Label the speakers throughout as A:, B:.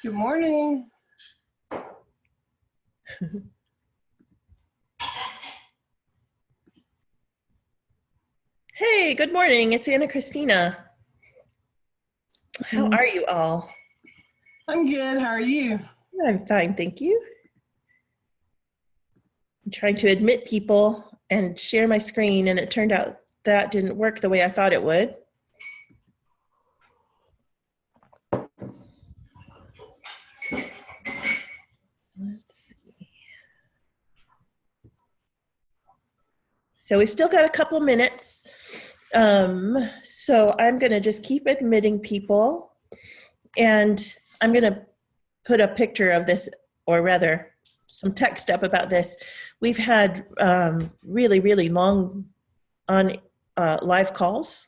A: Good morning.
B: Hey, good morning. It's Anna Christina. How are you all?
A: I'm good. How are you?
B: I'm fine, thank you. I'm trying to admit people and share my screen, and it turned out that didn't work the way I thought it would. Let's see. So we've still got a couple minutes. So I'm going to just keep admitting people, and I'm going to put a picture of this, or rather some text up about this. We've had really, really long on live calls.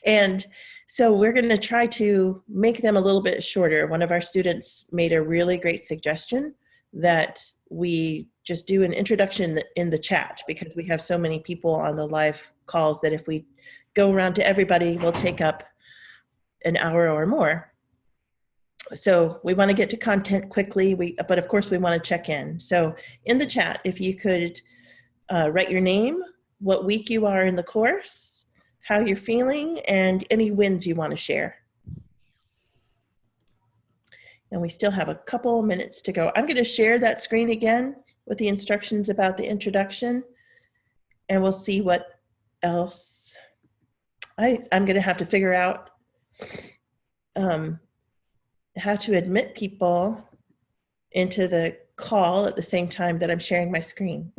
B: And so we're going to try to make them a little bit shorter. One of our students made a really great suggestion that we just do an introduction in the chat, because we have so many people on the live calls that if we go around to everybody, we'll take up an hour or more. So we want to get to content quickly, but of course we want to check in. So in the chat, if you could write your name, what week you are in the course, how you're feeling, and any wins you want to share. And we still have a couple minutes to go. I'm going to share that screen again with the instructions about the introduction, and we'll see what else. I'm going to have to figure out how to admit people into the call at the same time that I'm sharing my screen.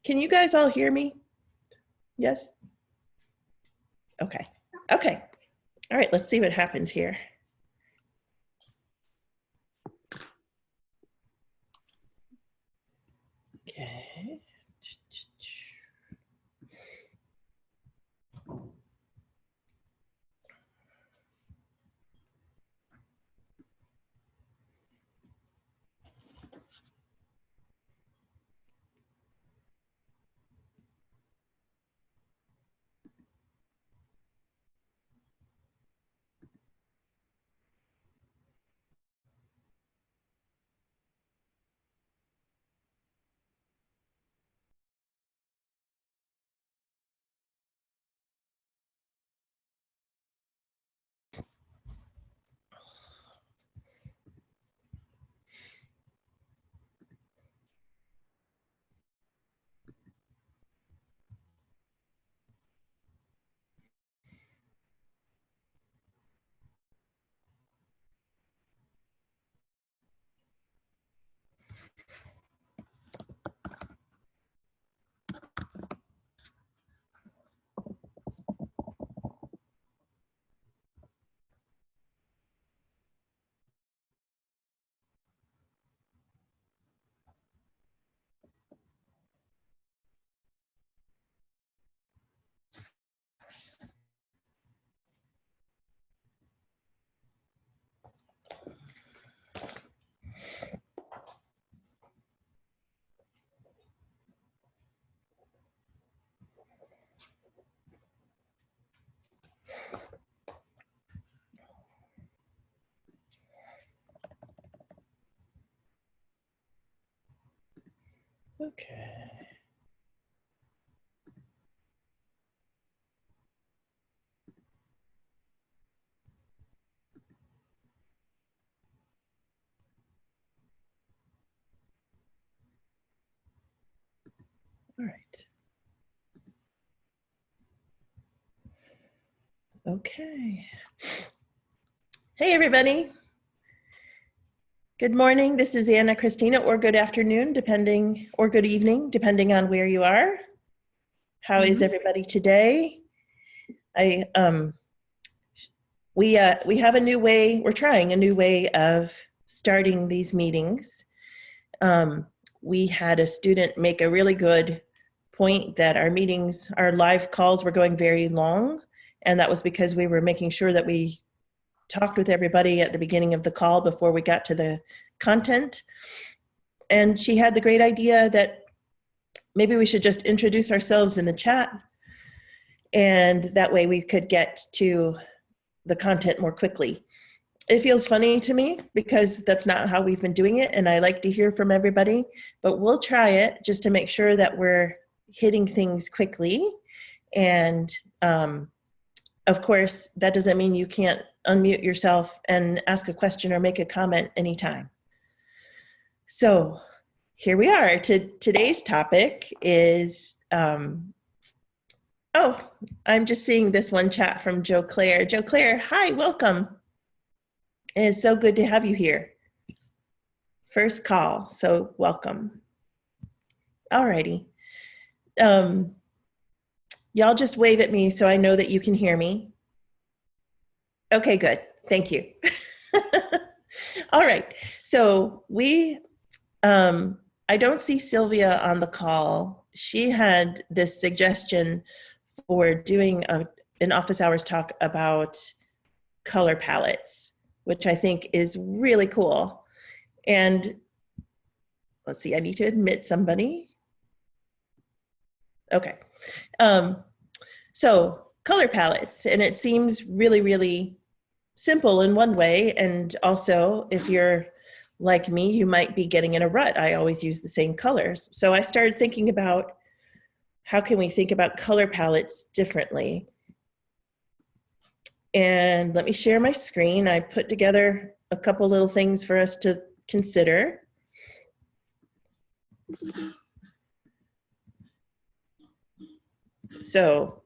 B: Can you guys all hear me? Yes? Okay. Okay. All right, let's see what happens here. Okay. Okay. All right. Okay. Hey, everybody. Good morning. This is Anna Christina, or good afternoon, depending, or good evening, depending on where you are. How is everybody today? We have a new way, we're trying a new way of starting these meetings. We had a student make a really good point that our meetings, our live calls were going very long, and that was because we were making sure that we talked with everybody at the beginning of the call before we got to the content. And she had the great idea that maybe we should just introduce ourselves in the chat, and that way we could get to the content more quickly. It feels funny to me because that's not how we've been doing it, and I like to hear from everybody, but we'll try it just to make sure that we're hitting things quickly. And of course, that doesn't mean you can't unmute yourself and ask a question or make a comment anytime. So here we are. Today's topic is, oh, I'm just seeing this one chat from Joe Claire. Joe Claire, hi, welcome. It is so good to have you here. First call, so welcome. All righty. Y'all just wave at me so I know that you can hear me. Okay, good. Thank you. All right. So I don't see Sylvia on the call. She had this suggestion for doing an office hours talk about color palettes, which I think is really cool. And let's see, I need to admit somebody. Okay. So color palettes, and it seems really, really simple in one way. And also, if you're like me, you might be getting in a rut. I always use the same colors. So I started thinking about how can we think about color palettes differently? And let me share my screen. I put together a couple little things for us to consider. So,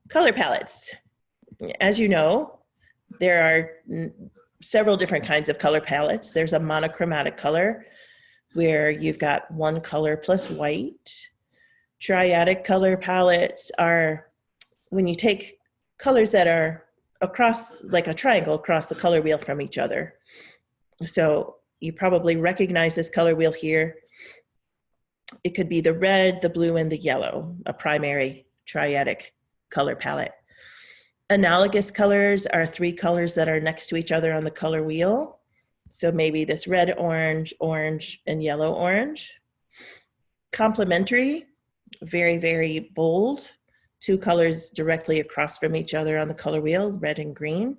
B: color palettes. As you know, there are several different kinds of color palettes. There's a monochromatic color where you've got one color plus white. Triadic color palettes are when you take colors that are across, like a triangle across the color wheel from each other. So you probably recognize this color wheel here. It could be the red, the blue, and the yellow, a primary triadic color palette. Analogous colors are three colors that are next to each other on the color wheel. So maybe this red, orange, orange, and yellow, orange. Complementary, very, very bold. Two colors directly across from each other on the color wheel, red and green.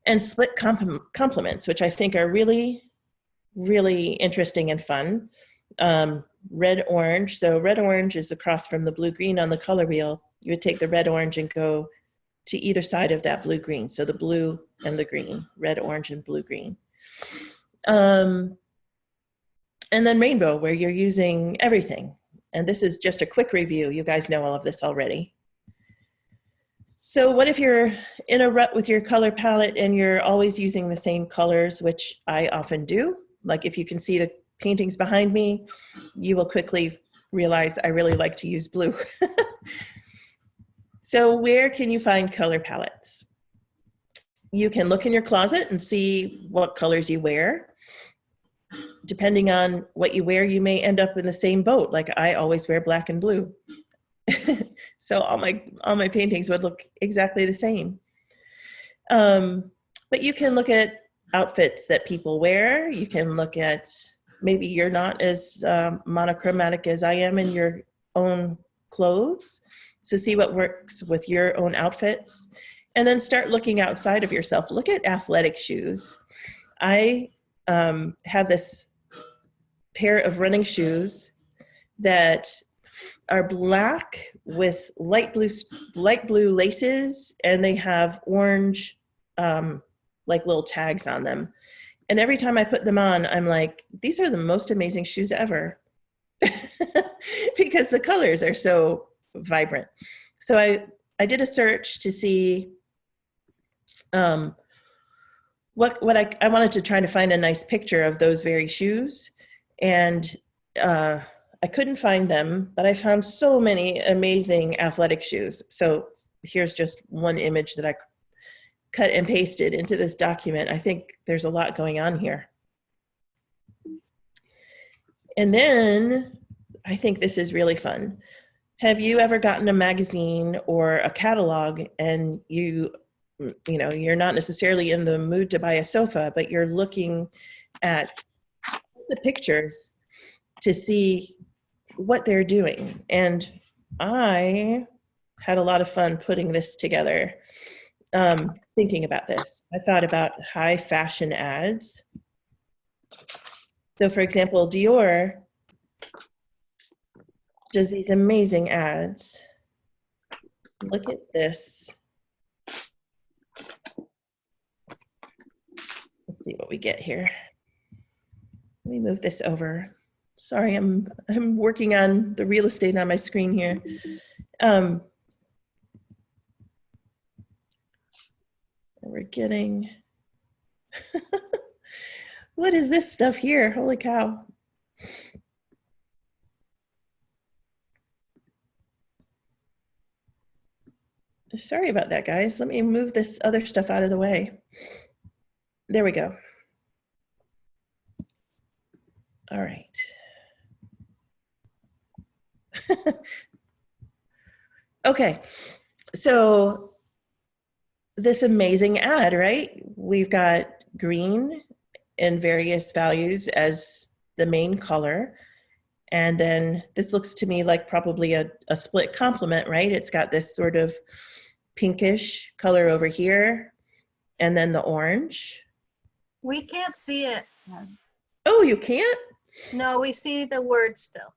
B: And split complements, which I think are really, really interesting and fun. Red, orange. So red, orange is across from the blue, green on the color wheel. You would take the red, orange and go to either side of that blue, green. So the blue and the green, red, orange, and blue, green. And then rainbow, where you're using everything. And this is just a quick review. You guys know all of this already. So what if you're in a rut with your color palette and you're always using the same colors, which I often do? Like if you can see the paintings behind me, you will quickly realize I really like to use blue. So where can you find color palettes? You can look in your closet and see what colors you wear. Depending on what you wear, you may end up in the same boat. Like I always wear black and blue. So all my paintings would look exactly the same. But you can look at outfits that people wear. You can look at, maybe you're not as monochromatic as I am in your own clothes. So see what works with your own outfits. And then start looking outside of yourself. Look at athletic shoes. I have this pair of running shoes that are black with light blue laces, and they have orange like little tags on them. And every time I put them on, I'm like, these are the most amazing shoes ever. Because the colors are so vibrant. So I did a search to see what I wanted to try to find a nice picture of those very shoes. And I couldn't find them, but I found so many amazing athletic shoes. So here's just one image that I cut and pasted into this document. I think there's a lot going on here. And then I think this is really fun. Have you ever gotten a magazine or a catalog and you're not necessarily in the mood to buy a sofa, but you're looking at the pictures to see what they're doing? And I had a lot of fun putting this together, thinking about this. I thought about high fashion ads. So for example, Dior does these amazing ads. Look at this. Let's see what we get here. Let me move this over. Sorry, I'm working on the real estate on my screen here. We're getting, what is this stuff here? Holy cow. Sorry about that, guys. Let me move this other stuff out of the way. There we go. All right. Okay, so this amazing ad, right? We've got green in various values as the main color. And then this looks to me like probably a split complement, right? It's got this sort of pinkish color over here, and then the orange.
C: We can't see it.
B: Oh, you can't?
C: No, we see the word still.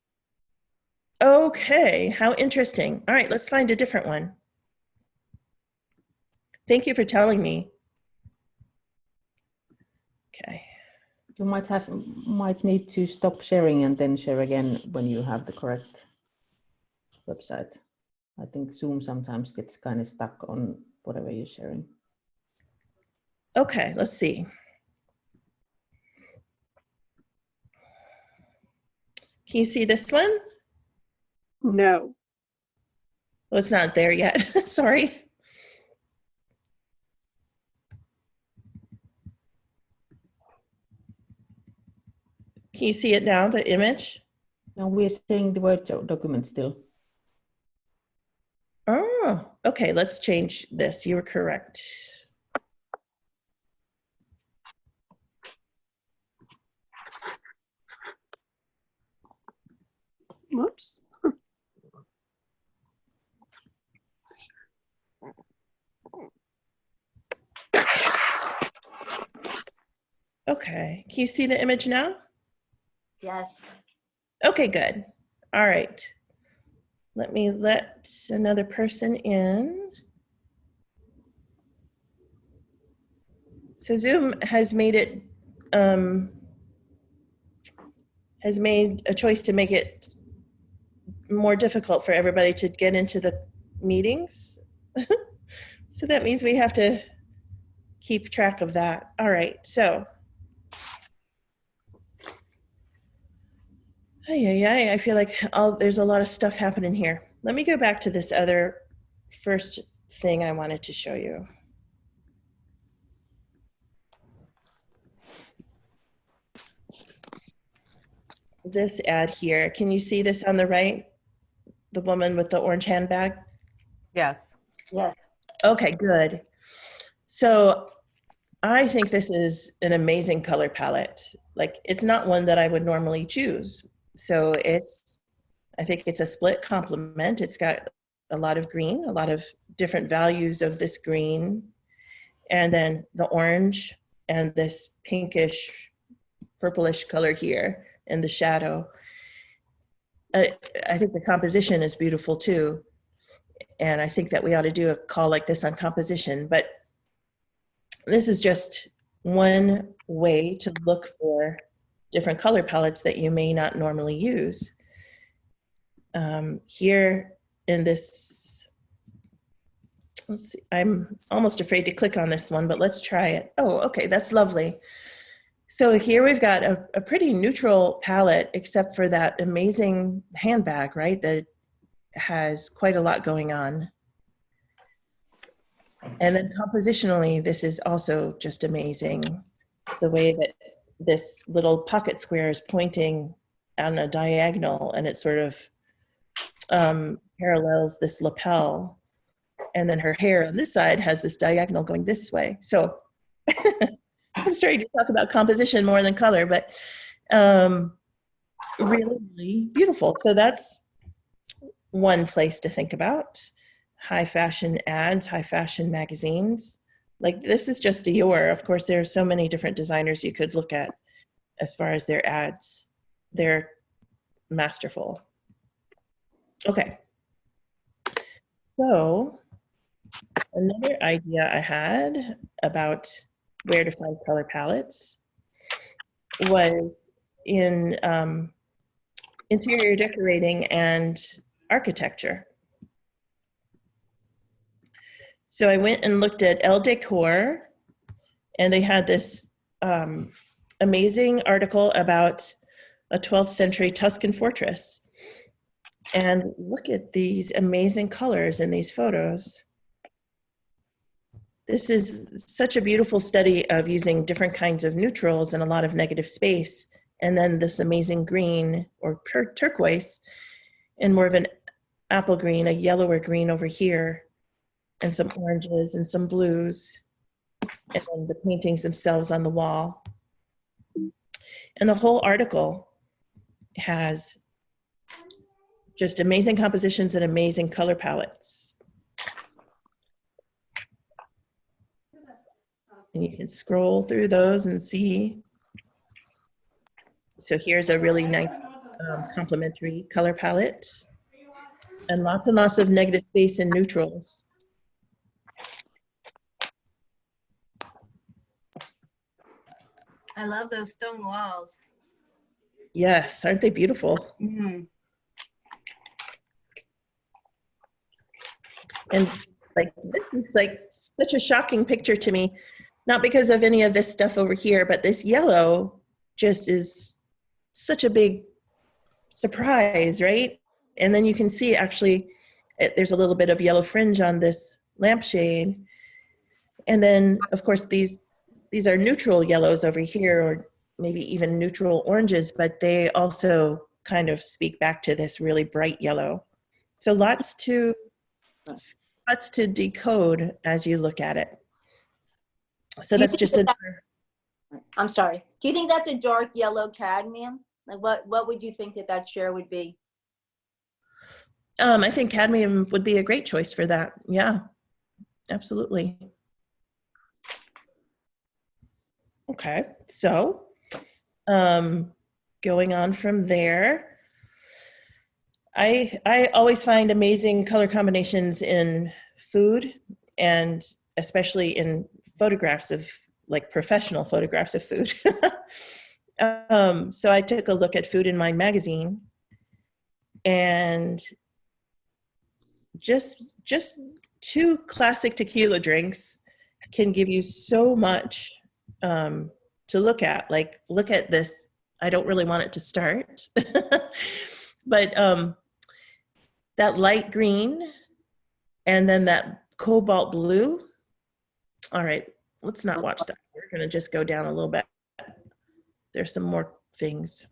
B: Okay, how interesting. All right, let's find a different one. Thank you for telling me. Okay.
D: You might need to stop sharing and then share again when you have the correct website. I think Zoom sometimes gets kind of stuck on whatever you're sharing.
B: Okay, let's see. Can you see this one?
A: No.
B: Well, it's not there yet. Sorry. Can you see it now, the image?
D: No, we're seeing the Word document still.
B: Oh, okay, let's change this. You were correct.
A: Whoops.
B: Okay, can you see the image now?
C: Yes.
B: Okay, good. All right. Let me let another person in. So Zoom has made it, has made a choice to make it more difficult for everybody to get into the meetings. So that means we have to keep track of that. All right, so. I feel like there's a lot of stuff happening here. Let me go back to this other first thing I wanted to show you. This ad here, can you see this on the right? The woman with the orange handbag?
E: Yes.
C: Yes.
B: Okay, good. So I think this is an amazing color palette. Like, it's not one that I would normally choose. So I think it's a split complement. It's got a lot of green, a lot of different values of this green, and then the orange and this pinkish, purplish color here in the shadow. I think the composition is beautiful too. And I think that we ought to do a call like this on composition, but this is just one way to look for different color palettes that you may not normally use. Here in this, let's see, I'm almost afraid to click on this one, but let's try it. Oh, okay, that's lovely. So here we've got a pretty neutral palette, except for that amazing handbag, right? That has quite a lot going on. And then compositionally, this is also just amazing. The way that this little pocket square is pointing on a diagonal, and it sort of parallels this lapel. And then her hair on this side has this diagonal going this way. So I'm starting to talk about composition more than color, but really, really beautiful. So that's one place to think about. High fashion ads, high fashion magazines. Like this is just Dior. Of course, there are so many different designers you could look at as far as their ads. They're masterful. Okay. So another idea I had about where to find color palettes was in interior decorating and architecture. So I went and looked at Elle Decor, and they had this amazing article about a 12th century Tuscan fortress. And look at these amazing colors in these photos. This is such a beautiful study of using different kinds of neutrals and a lot of negative space. And then this amazing green or turquoise and more of an apple green, a yellower green over here, and some oranges and some blues, and then the paintings themselves on the wall. And the whole article has just amazing compositions and amazing color palettes. And you can scroll through those and see. So here's a really nice complementary color palette, and lots of negative space and neutrals.
C: I love those stone walls.
B: Yes, aren't they beautiful?
C: Mm.
B: And like this is like such a shocking picture to me, not because of any of this stuff over here, but this yellow just is such a big surprise, right? And then you can see actually there's a little bit of yellow fringe on this lampshade. And then of course these are neutral yellows over here, or maybe even neutral oranges, but they also kind of speak back to this really bright yellow. So lots to decode as you look at it. So that's just
E: I'm sorry. Do you think that's a dark yellow cadmium? Like what would you think that share would be?
B: I think cadmium would be a great choice for that. Yeah, absolutely. Okay, so going on from there, I always find amazing color combinations in food, and especially in photographs of, like, professional photographs of food. So I took a look at Food in Mind magazine, and just 2 classic tequila drinks can give you so much to look at. Like, look at this. I don't really want it to start, but that light green and then that cobalt blue. All right, let's not watch that. We're gonna just go down a little bit. There's some more things.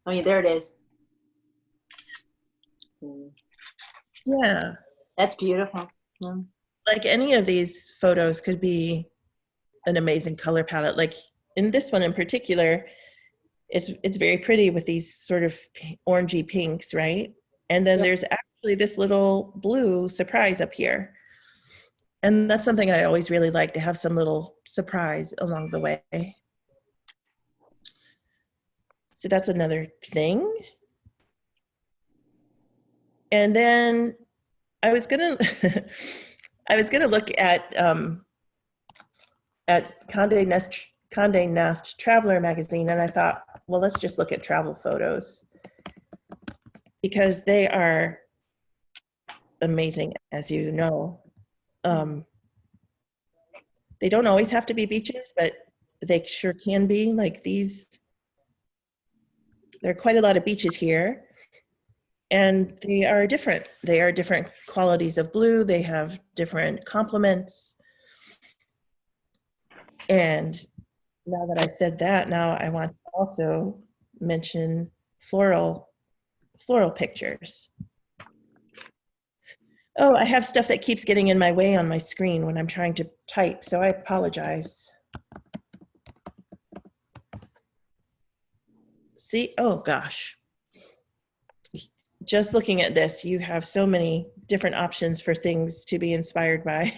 E: Oh yeah, there it is.
B: Yeah.
E: That's beautiful. Yeah.
B: Like any of these photos could be an amazing color palette. Like in this one in particular, it's very pretty with these sort of orangey pinks, right? And then there's actually this little blue surprise up here. And that's something I always really like, to have some little surprise along the way. So that's another thing. And then I was gonna look at Condé Nast Traveler magazine, and I thought, well, let's just look at travel photos, because they are amazing, as you know. They don't always have to be beaches, but they sure can be. Like these, there are quite a lot of beaches here, and they are different. They are different qualities of blue. They have different complements. And now that I said that, now I want to also mention floral pictures. Oh, I have stuff that keeps getting in my way on my screen when I'm trying to type, so I apologize. See, oh gosh. Just looking at this, you have so many different options for things to be inspired by.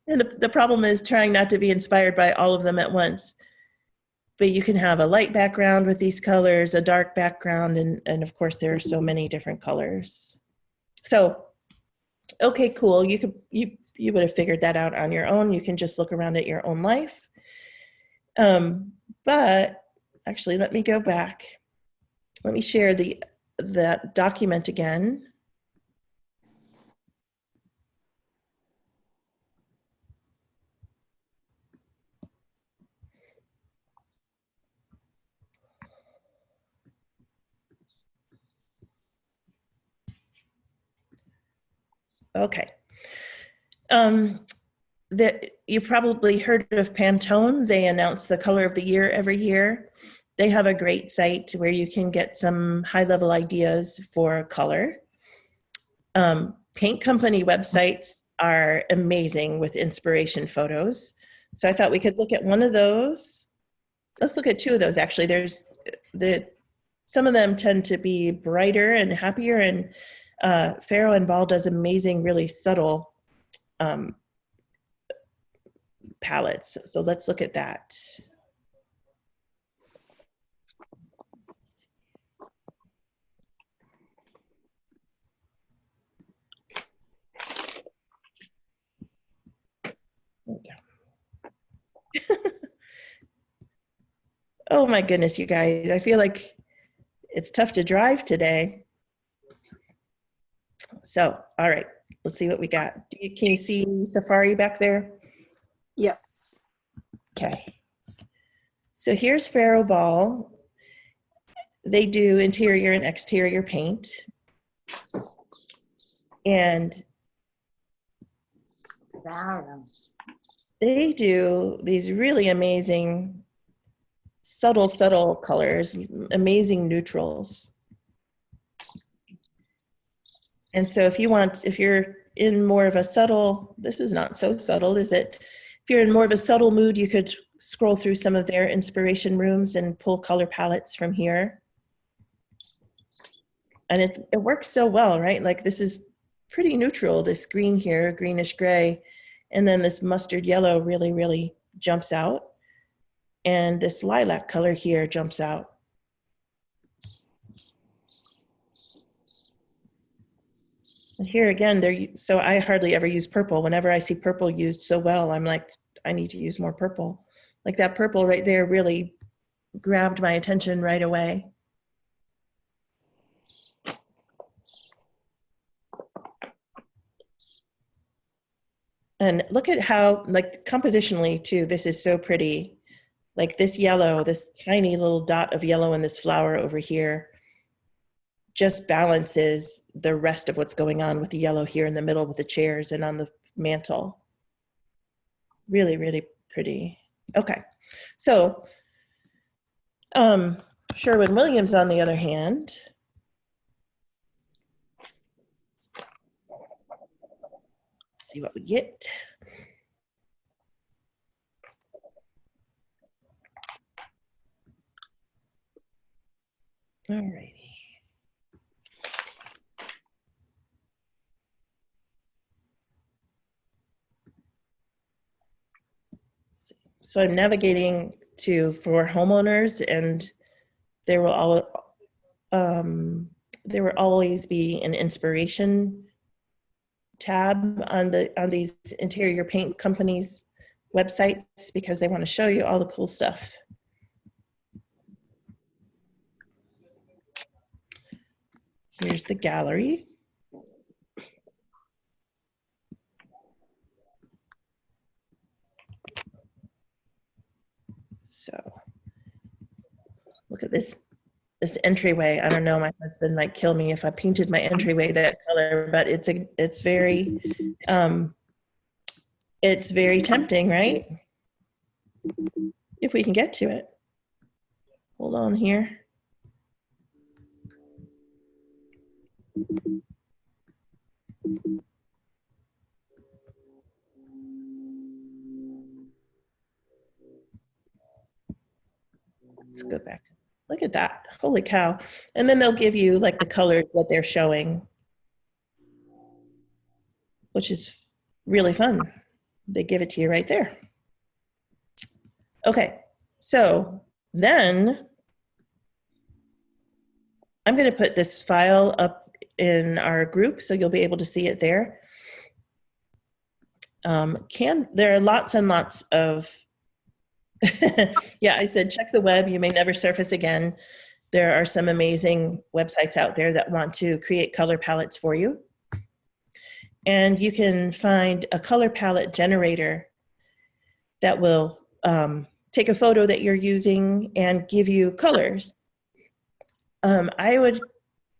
B: And the problem is trying not to be inspired by all of them at once. But you can have a light background with these colors, a dark background, and of course there are so many different colors. So, okay, cool. You would have figured that out on your own. You can just look around at your own life. But actually, let me go back. Let me share that document again. Okay. You've probably heard of Pantone. They announce the color of the year every year. They have a great site where you can get some high-level ideas for color. Paint company websites are amazing with inspiration photos. So I thought we could look at one of those. Let's look at two of those, actually. Some of them tend to be brighter and happier, and Farrow and Ball does amazing, really subtle palettes. So let's look at that. Oh my goodness, you guys. I feel like it's tough to drive today. So, all right, let's see what we got. Can you see Safari back there?
A: Yes.
B: Okay. So here's Farrow Ball. They do interior and exterior paint. And they do these really amazing subtle colors, amazing neutrals. And so if you're in more of a subtle, this is not so subtle, is it? If you're in more of a subtle mood, you could scroll through some of their inspiration rooms and pull color palettes from here. And it works so well, right? Like this is pretty neutral, this green here, greenish gray, and then this mustard yellow really, really jumps out. And this lilac color here jumps out. And here again, so I hardly ever use purple. Whenever I see purple used so well, I'm like, I need to use more purple. Like that purple right there really grabbed my attention right away. And look at how, like compositionally too, this is so pretty. Like this yellow, this tiny little dot of yellow in this flower over here just balances the rest of what's going on with the yellow here in the middle with the chairs and on the mantle. Really, really pretty. Okay, so Sherwin-Williams, on the other hand, let's see what we get. All righty. So I'm navigating for homeowners, and there will always be an inspiration tab on these interior paint companies' websites because they want to show you all the cool stuff. Here's the gallery. So look at this entryway. I don't know, my husband might kill me if I painted my entryway that color, but it's very tempting, right? If we can get to it. Hold on here. Let's go back. Look at that. Holy cow. And then they'll give you like the colors that they're showing, which is really fun. They give it to you right there. Okay, so then I'm going to put this file up in our group so you'll be able to see it there. There are lots and lots of yeah, I said check the web, you may never surface again. There are some amazing websites out there that want to create color palettes for you. And you can find a color palette generator that will take a photo that you're using and give you colors. I would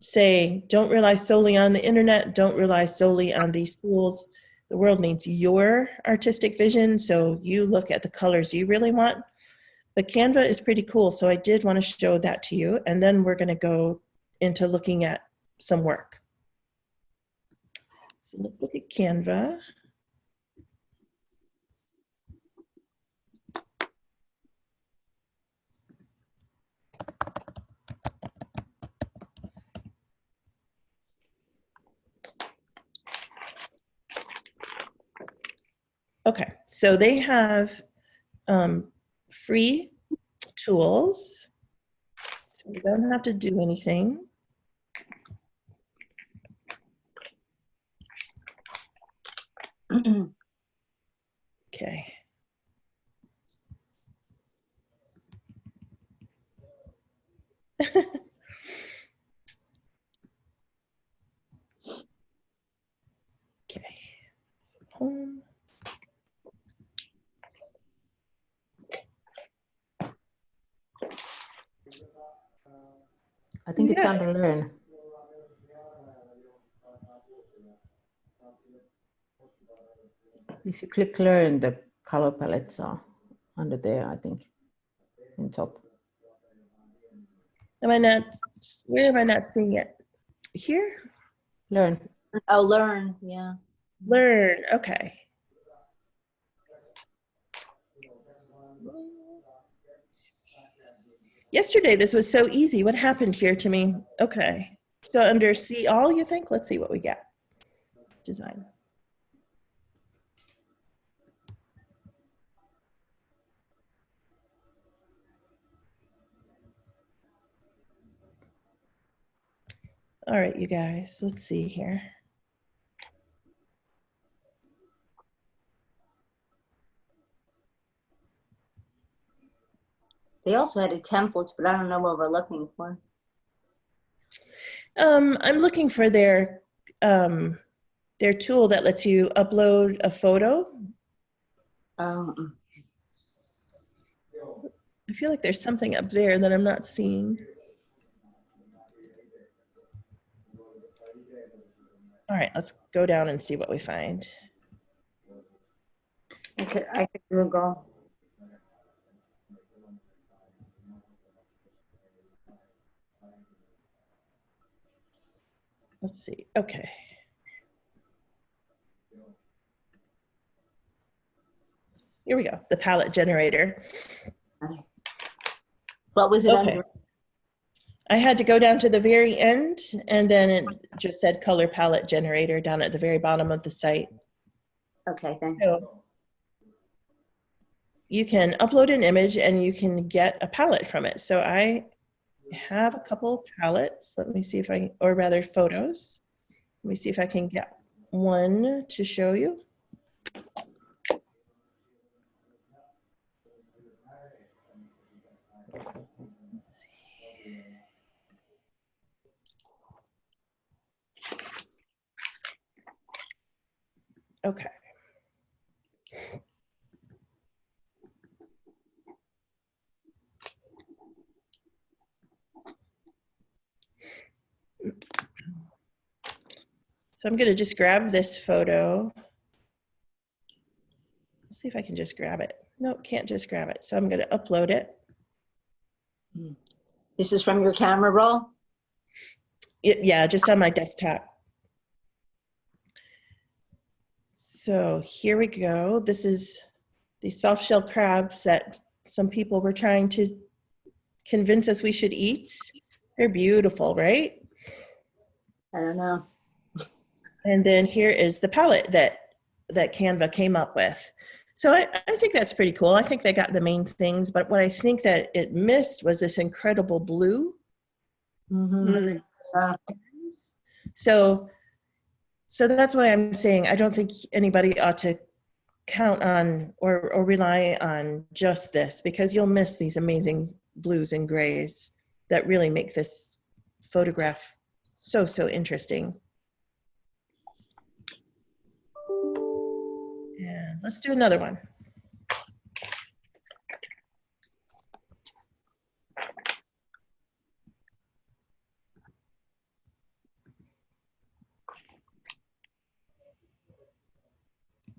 B: say don't rely solely on the internet, don't rely solely on these tools. The world needs your artistic vision, so you look at the colors you really want. But Canva is pretty cool, so I did want to show that to you, and then we're going to go into looking at some work. So let's look at Canva. Okay, so they have free tools, so you don't have to do anything. Okay. Okay, so home.
D: I think it's
B: Yeah.
D: under Learn. If you click Learn, the color palettes are under there, I think, in top.
B: Am I not, where am I not seeing it? Here?
D: Learn.
E: Oh, Learn, yeah.
B: Learn, okay. Yesterday, this was so easy. What happened here to me? Okay. So under see all, you think? Let's see what we get. Design. All right, you guys, let's see here.
E: They also had a template, but I don't know what we're looking for.
B: I'm looking for their tool that lets you upload a photo.
E: Um,
B: I feel like there's something up there that I'm not seeing. All right, let's go down and see what we find.
E: I could Google.
B: Let's see. Okay. Here we go. The palette generator.
E: What was it
B: Okay.
E: under?
B: I had to go down to the very end, and then it just said color palette generator down at the very bottom of the site.
E: Okay, thanks.
B: So you can upload an image and you can get a palette from it. So I have a couple palettes. Let me see if I, or rather photos. Let me see if I can get one to show you. Okay. So I'm going to just grab this photo. Let's see if I can just grab it. Nope, can't just grab it. So I'm going to upload it.
E: This is from your camera roll?
B: Yeah, just on my desktop. So here we go. This is the soft shell crabs that some people were trying to convince us we should eat. They're beautiful, right?
E: I don't know.
B: And then here is the palette that Canva came up with. So I think that's pretty cool. I think they got the main things, but what I think that it missed was this incredible blue.
E: Mhm.
B: So that's why I'm saying I don't think anybody ought to count on or rely on just this, because you'll miss these amazing blues and grays that really make this photograph so interesting. And let's do another one.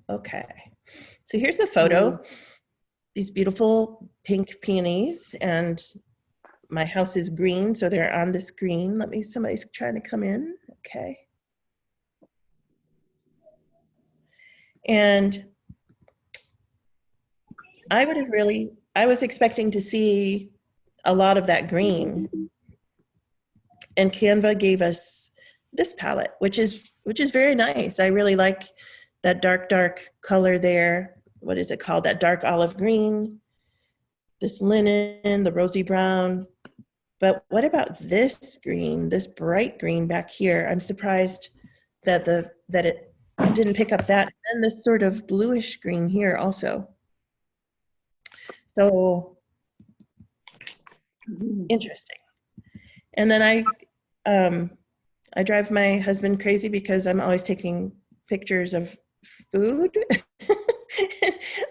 B: Okay, so here's the photo. These beautiful pink peonies, and my house is green, so they're on this green. Somebody's trying to come in. Okay. And I was expecting to see a lot of that green. And Canva gave us this palette, which is very nice. I really like that dark color there. What is it called? That dark olive green, this linen, the rosy brown. But what about this green, this bright green back here? I'm surprised that it didn't pick up that. And this sort of bluish green here also. So interesting. And then I drive my husband crazy because I'm always taking pictures of food.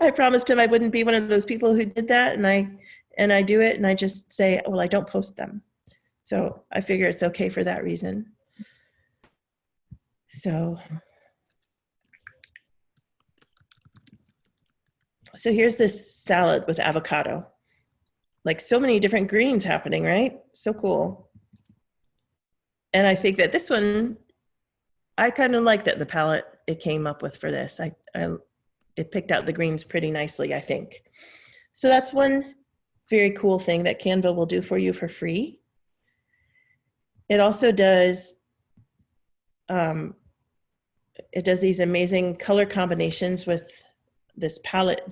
B: I promised him I wouldn't be one of those people who did that, and I do it, and I just say, well, I don't post them. So I figure it's okay for that reason. So here's this salad with avocado. Like, so many different greens happening, right? So cool. And I think that this one, I kind of like that the palette it came up with for this. It picked out the greens pretty nicely, I think. So that's one very cool thing that Canva will do for you for free. It also does, these amazing color combinations with this palette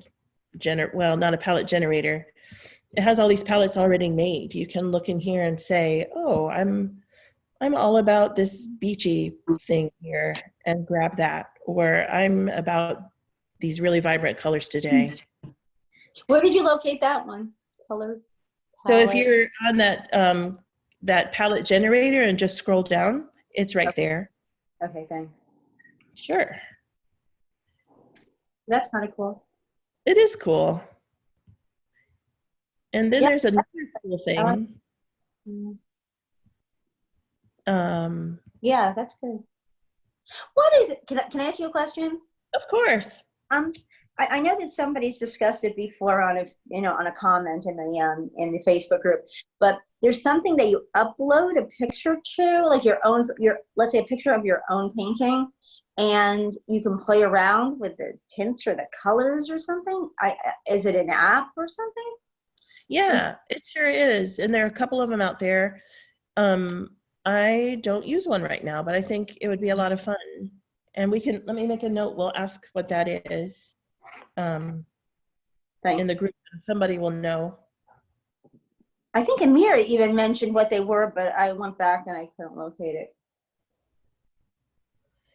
B: not a palette generator. It has all these palettes already made. You can look in here and say, oh, I'm all about this beachy thing here, and grab that. Or I'm about these really vibrant colors today.
E: Where did you locate that one? Color
B: So if
E: palette?
B: you're on that palette generator and just scroll down, it's right there.
E: Okay, thanks.
B: Sure.
E: That's kind of cool.
B: It is cool. And then
E: Yeah.
B: there's another cool thing.
E: Yeah, that's good. What is it? Can I ask you a question?
B: Of course.
E: I know that somebody's discussed it before on a comment in the Facebook group, but there's something that you upload a picture to, like let's say a picture of your own painting, and you can play around with the tints or the colors or something. Is it an app or something?
B: Yeah, it sure is. And there are a couple of them out there. I don't use one right now, but I think it would be a lot of fun. And let me make a note. We'll ask what that is in
E: Thanks.
B: the group, and somebody will know.
E: I think Amira even mentioned what they were, but I went back and I couldn't locate it.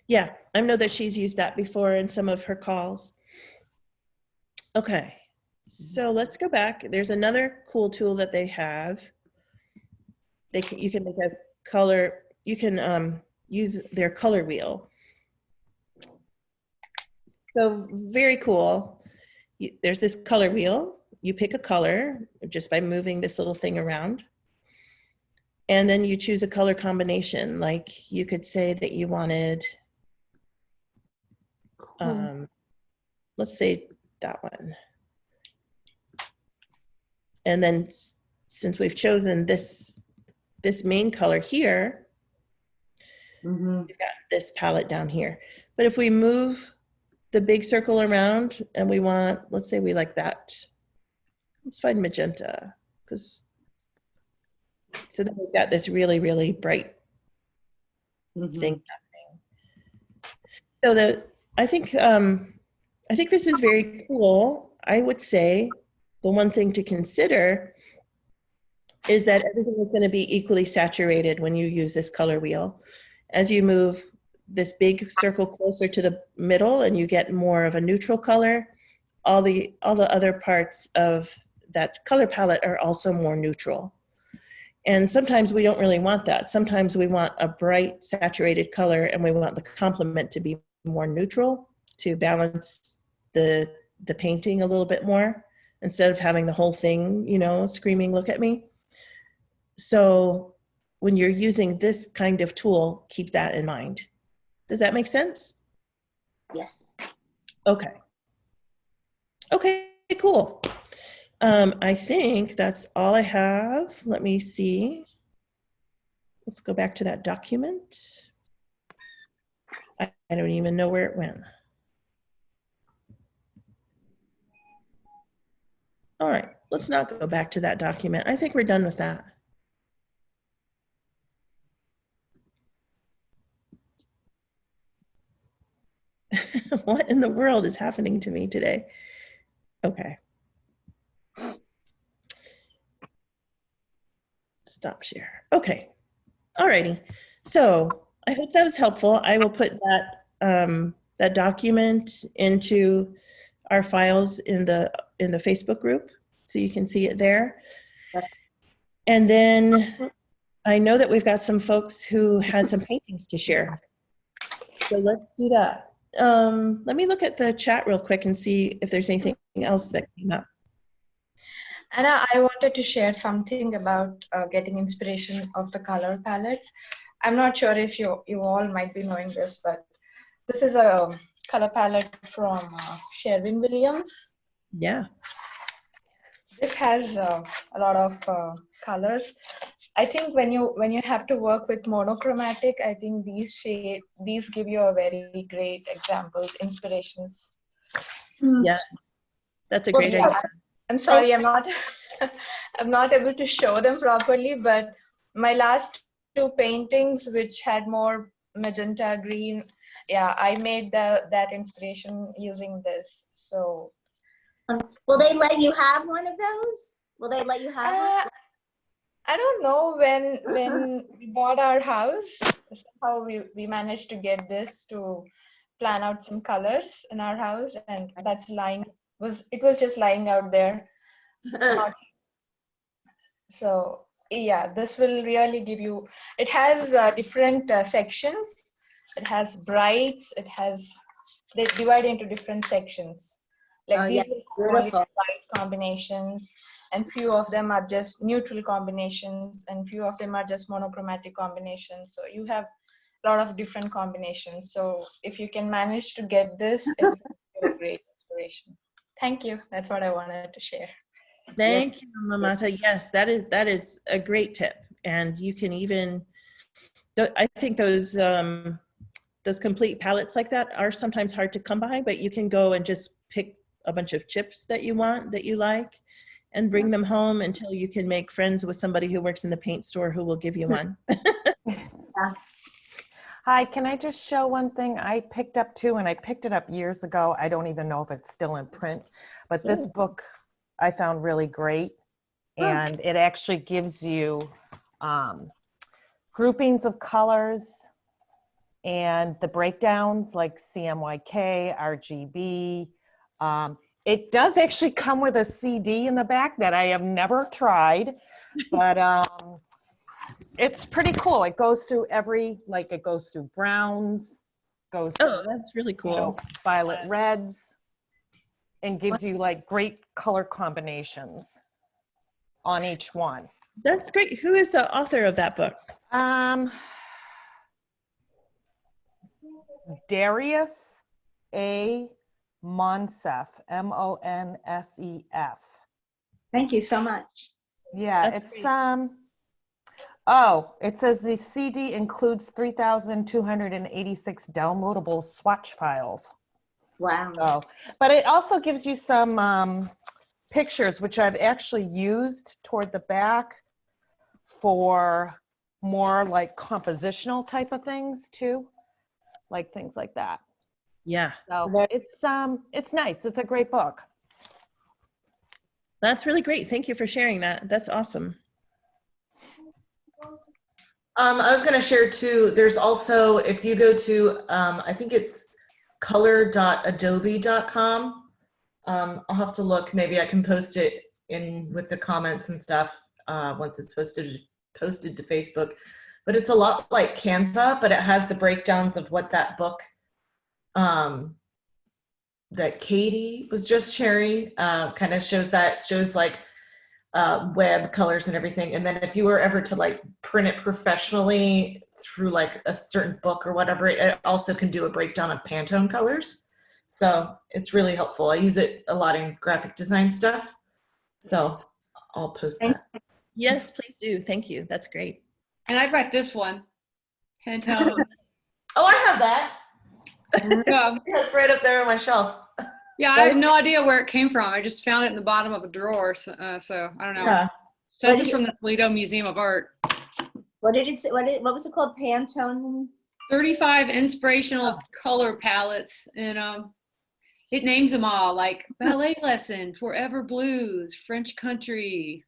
B: Yeah, I know that she's used that before in some of her calls. Okay, so let's go back. There's another cool tool that they have. You can make a color, you can use their color wheel. So very cool. There's this color wheel. You pick a color just by moving this little thing around. And then you choose a color combination. Like, you could say that you wanted let's say that one. And then since we've chosen this main color here,
E: Mhm.
B: we've got this palette down here. But if we move the big circle around and we want, let's say we like that. Let's find magenta, because so then we've got this really, really bright
E: Mhm.
B: thing happening. So I think this is very cool. I would say the one thing to consider is that everything is going to be equally saturated when you use this color wheel. As you move this big circle closer to the middle and you get more of a neutral color, all the other parts of that color palette are also more neutral. And sometimes we don't really want that. Sometimes we want a bright saturated color and we want the complement to be more neutral to balance the painting a little bit more instead of having the whole thing, you know, screaming, look at me. So when you're using this kind of tool, keep that in mind. Does that make sense?
E: Yes.
B: Okay. Okay, cool. I think that's all I have. Let me see. Let's go back to that document. I don't even know where it went. All right, let's not go back to that document. I think we're done with that. What in the world is happening to me today? Okay. Stop share. Okay. All righty. So I hope that was helpful. I will put that document into our files in the Facebook group, so you can see it there. And then I know that we've got some folks who had some paintings to share. So let's do that. Let me look at the chat real quick and see if there's anything else that came up.
F: Anna, I wanted to share something about getting inspiration of the color palettes. I'm not sure if you all might be knowing this, but this is a color palette from Sherwin-Williams.
B: Yeah.
F: This has a lot of colors. I think when you have to work with monochromatic, I think these give you a very great examples, inspirations.
B: Yeah. That's a
E: Well,
B: great
F: yeah.
B: idea.
F: I'm sorry, I'm not I'm not able to show them properly, but my last two paintings, which had more magenta green, yeah, I made that inspiration using this. So
E: will they let you have one of those? Will they let you have one?
F: I don't know, when we bought our house, somehow we managed to get this to plan out some colors in our house, and it was just lying out there. So yeah, this will really give you, it has different sections. It has brights, they divide into different sections. Like
E: Oh,
F: these
E: yeah,
F: will have only
E: beautiful.
F: bright combinations, and few of them are just neutral combinations, and few of them are just monochromatic combinations. So you have a lot of different combinations. So if you can manage to get this, it's a great inspiration. Thank you. That's what I wanted to share.
B: Thank you, Mamata. Yes, that is a great tip. And you can even, I think those complete palettes like that are sometimes hard to come by, but you can go and just pick a bunch of chips that you want, that you like, and bring them home until you can make friends with somebody who works in the paint store who will give you one.
A: Hi, can I just show one thing I picked up too, and I picked it up years ago. I don't even know if it's still in print, but this book I found really great, and it actually gives you groupings of colors and the breakdowns like CMYK, RGB. It does actually come with a CD in the back that I have never tried, but it's pretty cool. It goes through it goes through browns, goes
B: Oh, that's really cool.
A: you know, violet reds, and gives you like great color combinations on each one.
B: That's great. Who is the author of that book?
A: Darius A. Monsef, Monsef.
E: Thank you so much.
A: Yeah,
B: That's
A: it's
B: great.
A: oh, it says the CD includes 3,286 downloadable swatch files.
E: Wow.
A: Oh, but it also gives you some pictures, which I've actually used toward the back for more like compositional type of things too, like things like that.
B: Yeah,
A: So it's nice. It's a great book.
B: that's really great. Thank you for sharing that. That's awesome.
G: I was going to share too, there's also, if you go to, I think it's color.adobe.com. I'll have to look, maybe I can post it in with the comments and stuff once it's posted to Facebook. But it's a lot like Canva, but it has the breakdowns of what that book that Katie was just sharing kind of shows like web colors and everything. And then if you were ever to like print it professionally through like a certain book or whatever, it also can do a breakdown of Pantone colors. So it's really helpful. I use it a lot in graphic design stuff. So I'll post that.
B: Yes, please do. Thank you. That's great.
H: And I've got this one. Pantone.
G: Oh, I have that.
H: Yeah.
G: That's right up there on my shelf.
H: Yeah, I have no idea where it came from. I just found it in the bottom of a drawer. So I don't know.
B: Yeah.
H: Says it's from the Toledo Museum of Art.
E: What did it say? What was it called? Pantone?
H: 35 inspirational color palettes. And it names them all, like Ballet Lesson, Forever Blues, French Country,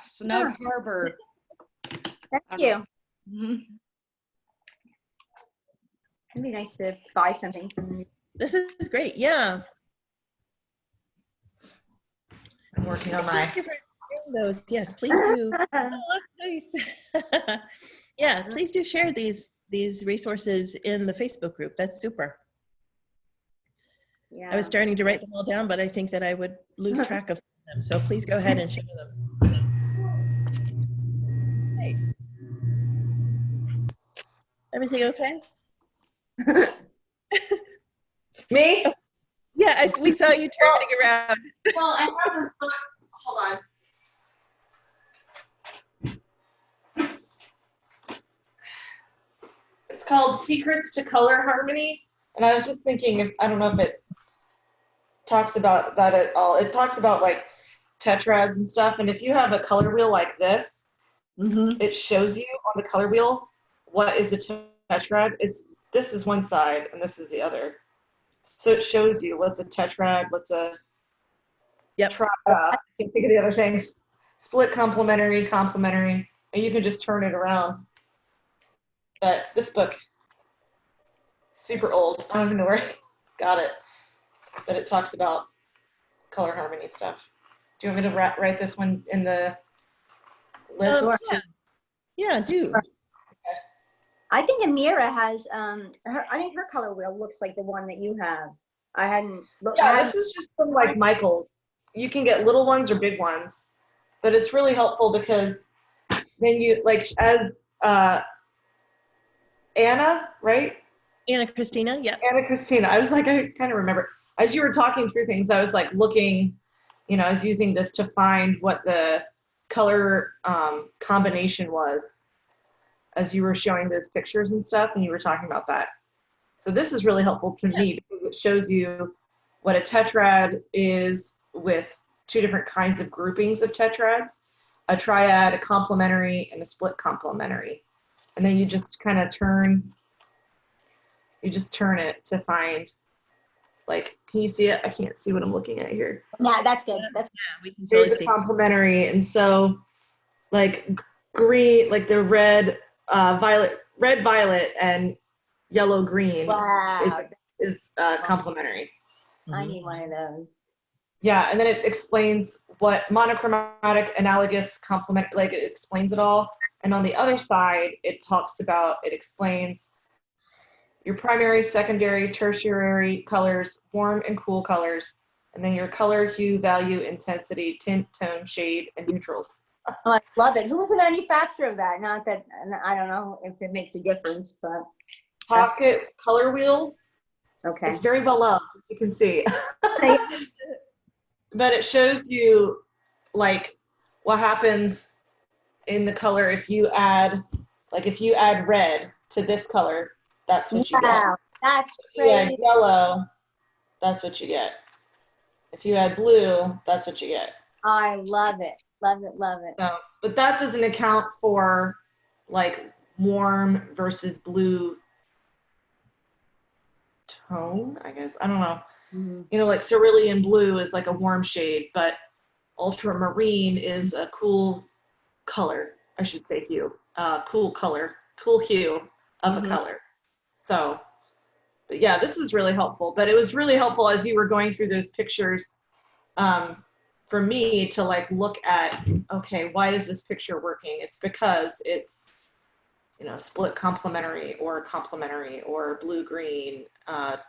H: Snug Harbor.
E: Thank
H: I don't
E: you.
H: know. Mhm.
E: It'd be nice to buy something from you.
B: This is great. Yeah.
G: I'm working on my.
B: Thank you for sharing those. Yes, please do. Oh, look, nice. Yeah, please do share these resources in the Facebook group. That's super.
E: Yeah.
B: I was starting to write them all down, but I think that I would lose track of them. So please go ahead and share them. Nice. Everything okay?
G: Me?
B: Yeah, we saw you turning around.
G: Well, I have this book. Hold on. It's called Secrets to Color Harmony. And I was just thinking, I don't know if it talks about that at all. It talks about like tetrads and stuff. And if you have a color wheel like this, it shows you on the color wheel what is the tetrad. This is one side and this is the other. So it shows you what's a tetrad, what's a I can't think of the other things. Split complementary, and you can just turn it around. But this book, super old. I don't even know where I got it, but it talks about color harmony stuff. Do you want me to write this one in the list?
B: Yeah, do.
E: I think Amira has I think her color wheel looks like the one that you have. I hadn't looked.
G: Yeah, this is just from like Michael's. You can get little ones or big ones, but it's really helpful because then you like as Anna, right?
B: Anna Christina, yeah.
G: Anna Christina. I was like, I kind of remember as you were talking through things. I was like looking, I was using this to find what the color combination was as you were showing those pictures and stuff, and you were talking about that. So this is really helpful to me because it shows you what a tetrad is with two different kinds of groupings of tetrads, a triad, a complementary, and a split complementary. And then you just kind of turn it to find, like, can you see it? I can't see what I'm looking at here.
E: Yeah, that's good. That's
B: We can
G: There's
B: totally
G: a
B: see.
G: complementary, and so like green, like the red, violet, and yellow green
E: wow.
G: is complementary.
E: I need one of those.
G: Yeah, and then it explains what monochromatic, analogous, complement, like it explains it all. And on the other side, it explains your primary, secondary, tertiary colors, warm and cool colors, and then your color, hue, value, intensity, tint, tone, shade, and neutrals.
E: Oh, I love it. Who was the manufacturer of that? Not that, I don't know if it makes a difference, but
G: Pocket Color Wheel.
E: Okay.
G: It's very beloved, as you can see. But it shows you like what happens in the color if you add red to this color, that's what you get.
E: Wow, that's
G: If you add
E: crazy.
G: yellow, that's what you get. If you add blue, that's what you get.
E: I love it. Love it. Love it.
G: So, but that doesn't account for like warm versus blue tone, I guess. I don't know.
E: Mhm.
G: You know, like cerulean blue is like a warm shade, but ultramarine is a cool color. I should say hue. Cool color, cool hue of a color. So, but yeah, this is really helpful. But it was really helpful as you were going through those pictures for me to like look at, okay, why is this picture working? It's because it's, you know, split complementary or blue-green, a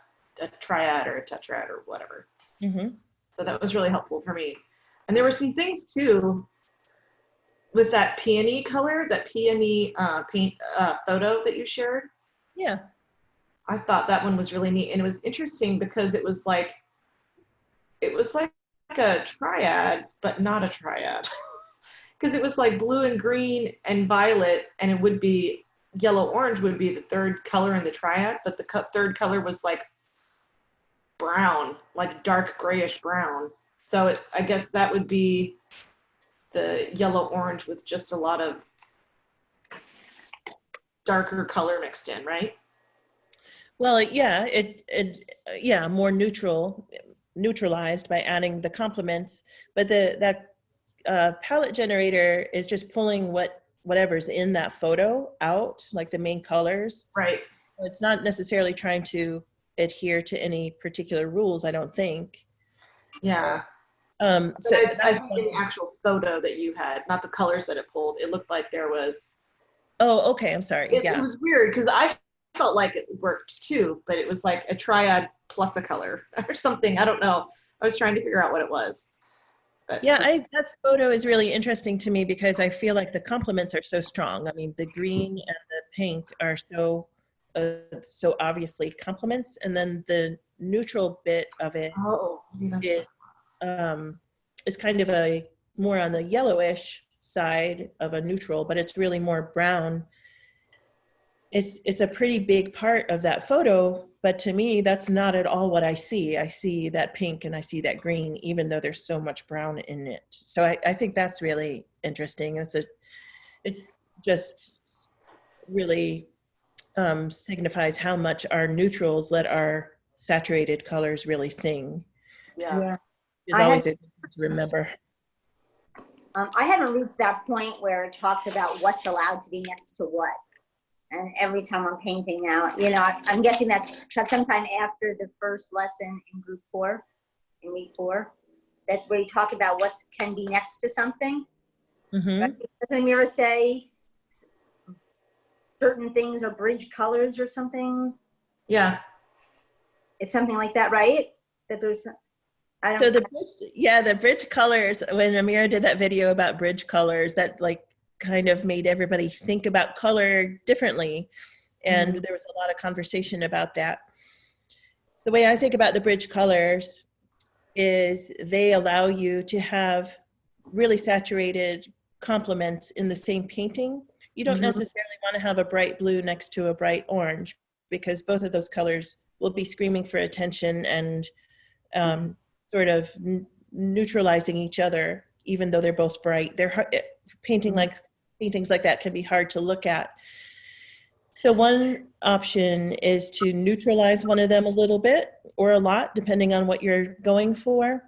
G: triad or a tetrad or whatever.
B: Mhm.
G: So that was really helpful for me. And there were some things too with that peony color, that peony paint photo that you shared.
B: Yeah.
G: I thought that one was really neat. And it was interesting because it was like a triad, but not a triad. Because it was like blue and green and violet, and it would be yellow-orange would be the third color in the triad, but the third color was like brown, like dark grayish brown. So I guess that would be the yellow-orange with just a lot of darker color mixed in, right?
B: Well, yeah, yeah, more neutralized by adding the complements, but that palette generator is just pulling whatever's in that photo out, like the main colors.
G: Right.
B: So it's not necessarily trying to adhere to any particular rules, I don't think.
G: Yeah.
B: So
G: I think in the actual photo that you had, not the colors that it pulled, it looked like there was.
B: Oh, okay. I'm sorry.
G: It
B: Yeah.
G: was weird because I felt like it worked too, but it was like a triad plus a color or something. I don't know. I was trying to figure out what it was. But
B: Yeah, that photo is really interesting to me because I feel like the complements are so strong. I mean, the green and the pink are so obviously complements, and then the neutral bit of it
G: oh, maybe that's
B: is is kind of a more on the yellowish side of a neutral, but it's really more brown. It's a pretty big part of that photo, but to me, that's not at all what I see. I see that pink and I see that green, even though there's so much brown in it. So I think that's really interesting. It just really signifies how much our neutrals let our saturated colors really sing.
G: yeah.
B: It's
E: I
B: always
E: had-
B: a good thing to remember.
E: I haven't reached that point where it talks about what's allowed to be next to what. And every time I'm painting now, you know, I'm guessing that's sometime after the first lesson in group 4, in week 4. That's where you talk about what can be next to something.
B: Mhm.
E: Right? Doesn't Mira say certain things are bridge colors or something?
G: Yeah.
E: It's something like that, right? That there's, I
B: So
E: don't,
B: the bridge colors, when Amira did that video about bridge colors, that like kind of made everybody think about color differently. And there was a lot of conversation about that. The way I think about the bridge colors is they allow you to have really saturated complements in the same painting. You don't necessarily want to have a bright blue next to a bright orange because both of those colors will be screaming for attention and sort of neutralizing each other, even though they're both bright. Paintings like that can be hard to look at. So one option is to neutralize one of them a little bit or a lot, depending on what you're going for.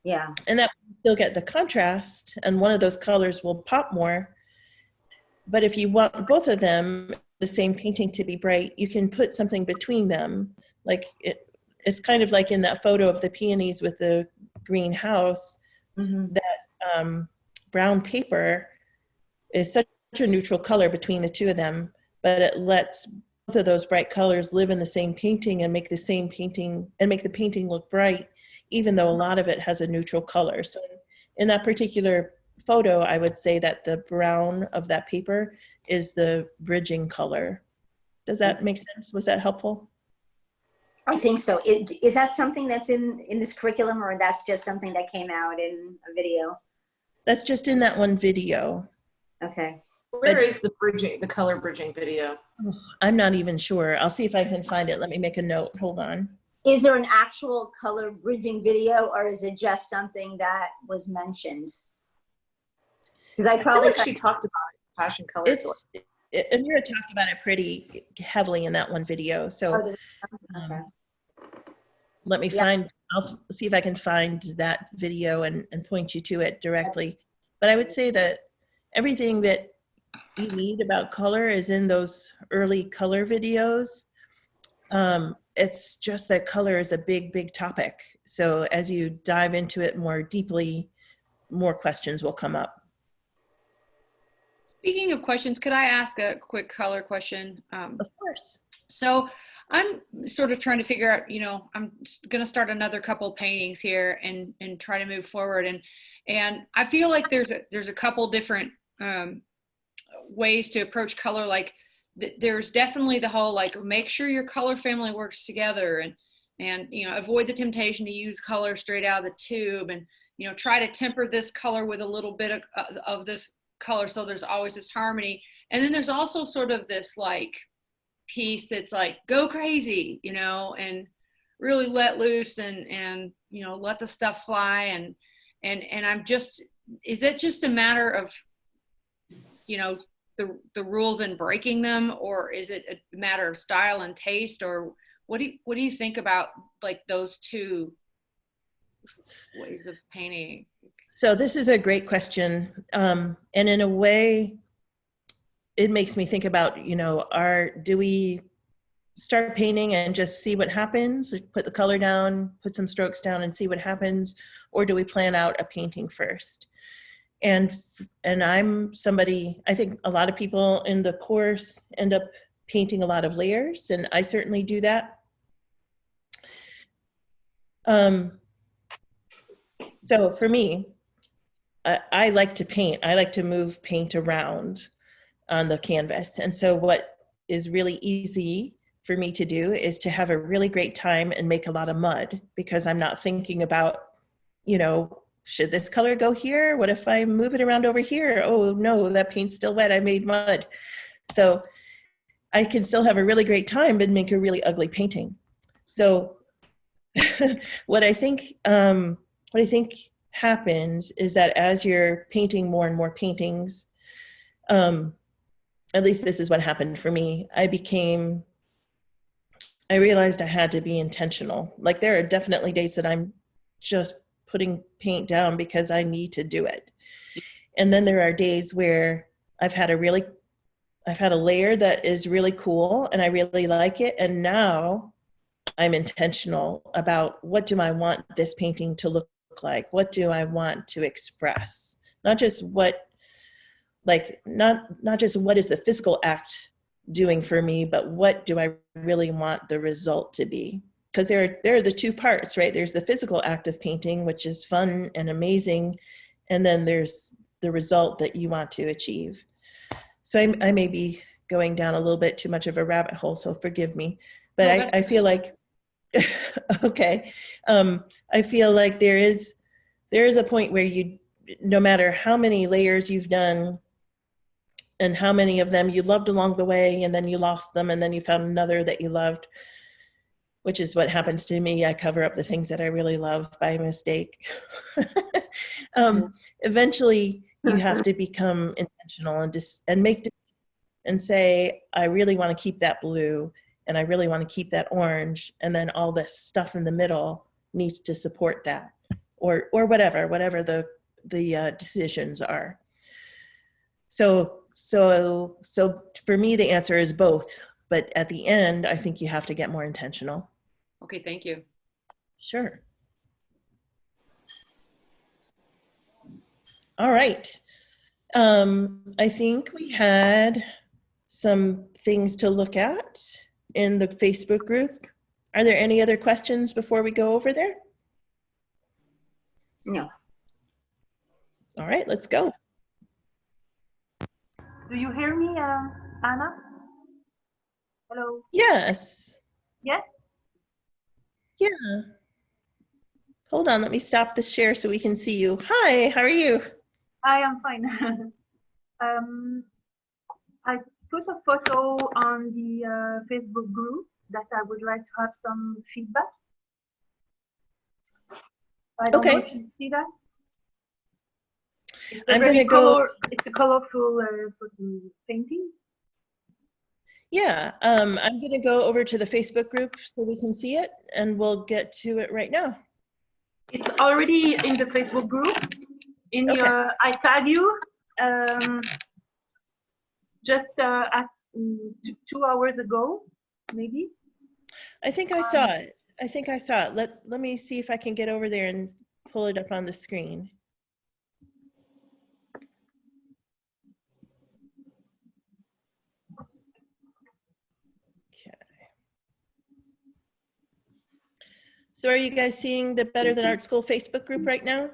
E: yeah.
B: And that will still get the contrast, and one of those colors will pop more. But if you want both of them, the same painting to be bright, you can put something between them. Like it's kind of like in that photo of the peonies with the green house, that brown paper is such a neutral color between the two of them, but it lets both of those bright colors live in the same painting and make the same painting and make the painting look bright, even though a lot of it has a neutral color. So in that particular photo, I would say that the brown of that paper is the bridging color. Does that make sense? Was that helpful?
E: I think so. Is that something that's in this curriculum, or that's just something that came out in a video?
B: That's just in that one video.
E: Okay.
G: Where is the bridging, the color bridging video?
B: Ugh, I'm not even sure. I'll see if I can find it. Let me make a note. Hold on.
E: Is there an actual color bridging video, or is it just something that was mentioned? Because I
G: I feel
E: probably
G: like she talked about it, passion color.
B: Amira talked about it pretty heavily in that one video. So
E: okay.
B: let me
E: Yeah.
B: find, I'll see if I can find that video and point you to it directly. But I would say that everything that you need about color is in those early color videos. It's just that color is a big, big topic. So as you dive into it more deeply, more questions will come up.
H: Speaking of questions, could I ask a quick color question?
B: Of course.
H: So I'm sort of trying to figure out, you know, I'm going to start another couple paintings here and try to move forward. And I feel like there's a couple different ways to approach color. Like there's definitely the whole, like, make sure your color family works together and, you know, avoid the temptation to use color straight out of the tube and, you know, try to temper this color with a little bit of this color. So there's always this harmony. And then there's also sort of this like piece that's like, go crazy, you know, and really let loose and, you know, let the stuff fly. And I'm just, is it just a matter of, you know, the rules and breaking them, or is it a matter of style and taste, or what do you think about like those two ways of painting?
B: So this is a great question. And in a way, it makes me think about, you know, do we start painting and just see what happens, put the color down, put some strokes down and see what happens, or do we plan out a painting first? And I'm somebody, I think a lot of people in the course end up painting a lot of layers, and I certainly do that. So for me, I like to paint. I like to move paint around on the canvas. And so what is really easy for me to do is to have a really great time and make a lot of mud, because I'm not thinking about, you know, should this color go here? What if I move it around over here? Oh no, that paint's still wet, I made mud. So I can still have a really great time but make a really ugly painting. So what I think happens is that as you're painting more and more paintings, at least this is what happened for me, I realized I had to be intentional. Like there are definitely days that I'm just putting paint down because I need to do it. And then there are days where I've had a layer that is really cool and I really like it. And now I'm intentional about, what do I want this painting to look like? What do I want to express? Not just what is the physical act doing for me, but what do I really want the result to be? Because there are the two parts, right? There's the physical act of painting, which is fun and amazing. And then there's the result that you want to achieve. So I may be going down a little bit too much of a rabbit hole, so forgive me. But I feel like, okay. I feel like there is a point where no matter how many layers you've done and how many of them you loved along the way, and then you lost them, and then you found another that you loved, which is what happens to me. I cover up the things that I really love by mistake. Eventually, you have to become intentional and say, I really want to keep that blue, and I really want to keep that orange, and then all this stuff in the middle needs to support that, or whatever the decisions are. So for me, the answer is both. But at the end, I think you have to get more intentional.
H: Okay, thank you.
B: Sure. All right. I think we had some things to look at in the Facebook group. Are there any other questions before we go over there?
E: No.
B: All right, let's go.
C: Do you hear me, Anna? Hello.
B: Yes.
C: Yes?
B: Yeah. Hold on, let me stop the share so we can see you. Hi, how are you?
I: I am fine. I put a photo on the Facebook group that I would like to have some feedback. I don't know
B: Okay.
I: if you see that. It's
B: I'm gonna go.
I: It's a colorful painting.
B: Yeah, I'm gonna go over to the Facebook group so we can see it, and we'll get to it right now.
I: It's already in the Facebook group. In
B: Okay.
I: your, I tag you just at 2 hours ago, maybe.
B: I think I saw it. I think I saw it. Let me see if I can get over there and pull it up on the screen. Okay. So are you guys seeing the Better Than Art School Facebook group right now?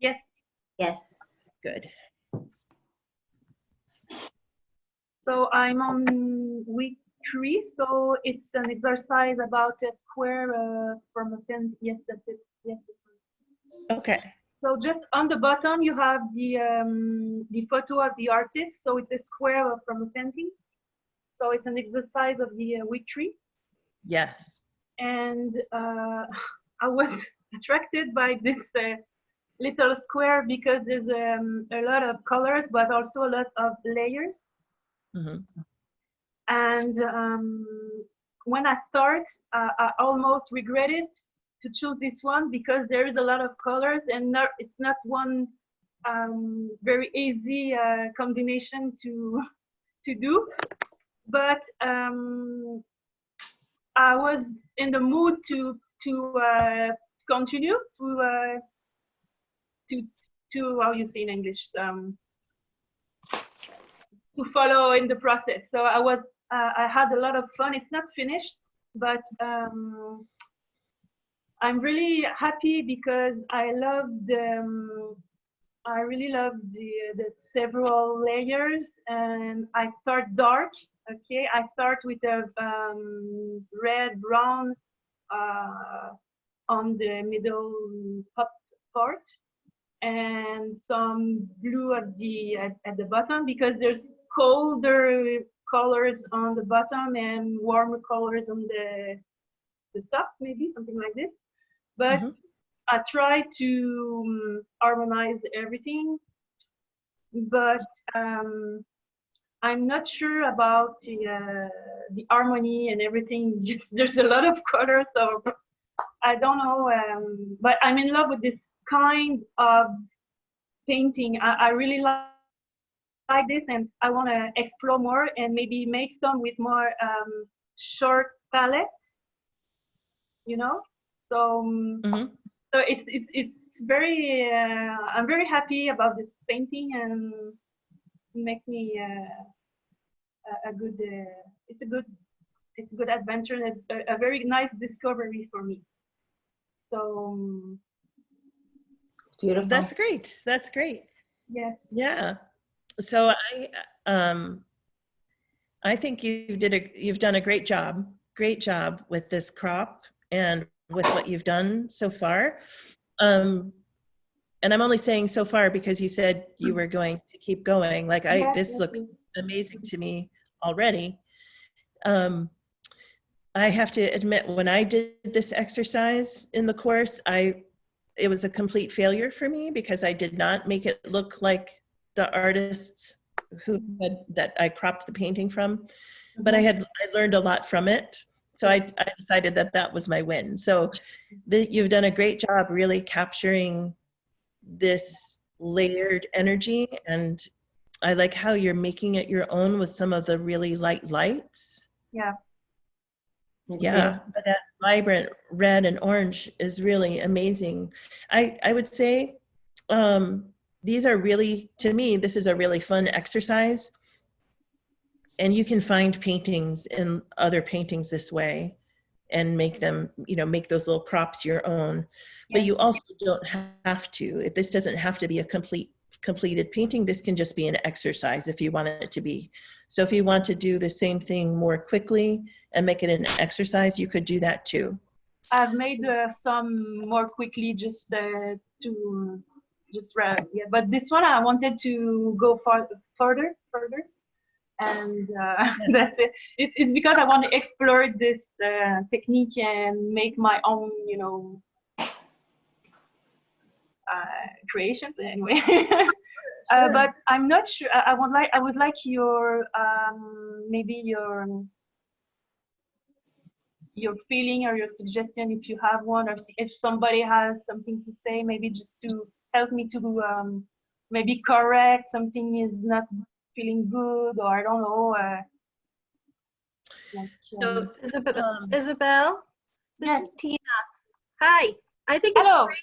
I: Yes.
E: Yes.
B: Good.
I: So I'm on week 3. So it's an exercise about a square from a pen. Yes, that's it. Yes.
B: Okay.
I: So just on the bottom, you have the photo of the artist. So it's a square from a painting. So it's an exercise of the week 3.
B: Yes.
I: And I was attracted by this little square because there's a lot of colors, but also a lot of layers.
B: Mm-hmm.
I: And when I start, I almost regretted to choose this one because there is a lot of colors and it's not one very easy combination to do. But I was in the mood to continue to how you say in English to follow in the process. So I had a lot of fun. It's not finished, but I'm really happy because I really love the several layers, and I start dark. Okay, I start with a red, brown on the middle top part, and some blue at the bottom because there's colder colors on the bottom and warmer colors on the top, maybe something like this. But I try to harmonize everything, but I'm not sure about the harmony and everything. There's a lot of colors, so I don't know. But I'm in love with this kind of painting. I really like this, and I want to explore more and maybe make some with more short palette. You know, so so it's very. I'm very happy about this painting, and it makes me a good. It's a good adventure. And it's a very nice discovery for me. So
E: Beautiful.
B: That's great. That's great.
I: yes.
B: Yeah. So I think you've done a great job with this crop and with what you've done so far. And I'm only saying so far because you said you were going to keep going. Like this looks amazing to me already. I have to admit, when I did this exercise in the course, it was a complete failure for me because I did not make it look like the artist that I cropped the painting from, but I learned a lot from it. So I decided that was my win. So you've done a great job really capturing this layered energy, and I like how you're making it your own with some of the really light lights.
I: Yeah.
B: Yeah, but that vibrant red and orange is really amazing. I would say these are really, to me, this is a really fun exercise. And you can find paintings in other paintings this way and make them, make those little crops your own. But you also don't have to. This doesn't have to be a completed painting. This can just be an exercise if you want it to be. So if you want to do the same thing more quickly and make it an exercise, you could do that too.
I: I've made some more quickly just to yeah. But this one I wanted to go further, and that's it. It's because I want to explore this technique and make my own, creations anyway.
B: Sure.
I: But I'm not sure. I would like your maybe your feeling or your suggestion if you have one, or if somebody has something to say, maybe just to help me to maybe correct something is not feeling good, or I don't know. Like,
B: So,
J: Isabel, this
I: yes.
J: is Tina. Hi, I think it's
I: Hello.
J: great.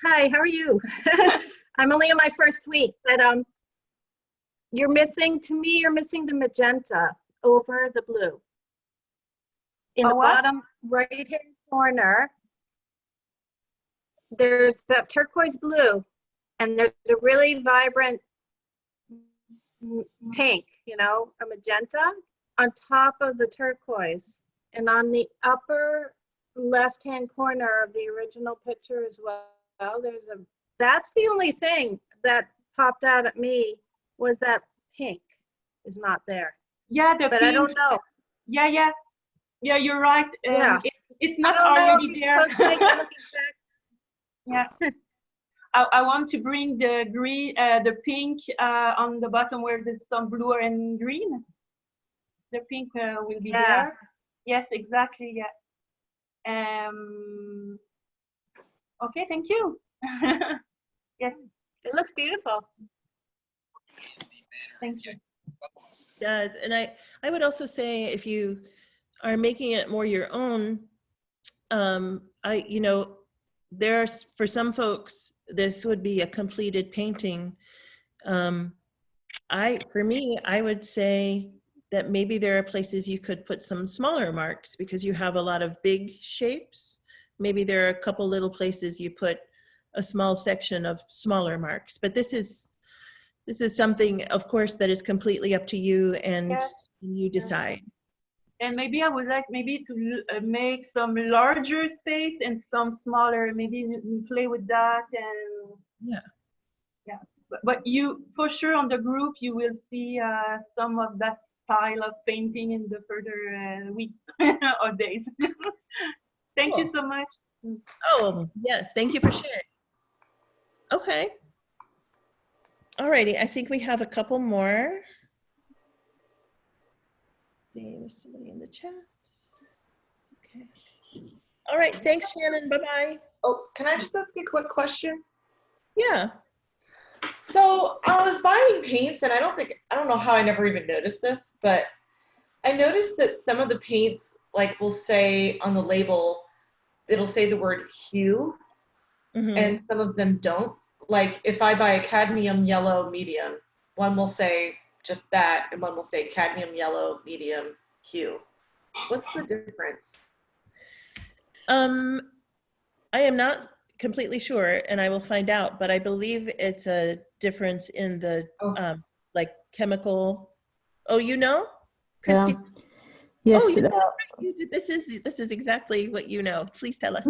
J: Hi, how are you? I'm only in my first week, but you're missing the magenta over the blue. In the
I: what?
J: bottom right-hand corner, there's that turquoise blue, and there's a really vibrant pink, a magenta on top of the turquoise. And on the upper left-hand corner of the original picture as well, that's the only thing that popped out at me, was that pink is not there.
I: Yeah, the
J: But
I: pink.
J: I don't know.
I: Yeah, you're right.
J: Yeah.
I: It's
J: I
I: not
J: don't know if
I: already
J: you're
I: there.
J: supposed to make it look exact.
I: Yeah. I want to bring the green, the pink on the bottom where there's some blue and green. The pink will be there. Yes, exactly. Yeah. Okay, thank you. Yes,
J: It looks beautiful.
I: thank you.
B: yeah, and I would also say, if you are making it more your own, there's, for some folks, this would be a completed painting. For me, I would say that maybe there are places you could put some smaller marks, because you have a lot of big shapes. Maybe there are a couple little places you put a small section of smaller marks, but this is something, of course, that is completely up to you, and
I: Yes.
B: you decide.
I: And maybe I would like maybe to make some larger space and some smaller, maybe play with that. And yeah. But you, for sure, on the group, you will see some of that style of painting in the further weeks or days. Thank you so much.
B: Oh, yes, thank you for sharing. Okay. Alrighty, I think we have a couple more. There's somebody in the chat. Okay. All right, thanks, Shannon. Bye-bye.
G: Oh, can I just ask a quick question?
B: Yeah.
G: So I was buying paints, and I don't know how I never even noticed this, but I noticed that some of the paints, like, will say on the label, it'll say the word hue, and some of them don't. Like, if I buy a cadmium yellow medium, one will say just that, and one will say cadmium yellow medium hue. What's the difference?
B: I am not completely sure, and I will find out, but I believe it's a difference in the like chemical. Oh, you know, Christy?
D: Yes.
B: Oh, this is exactly what you know. Please tell us.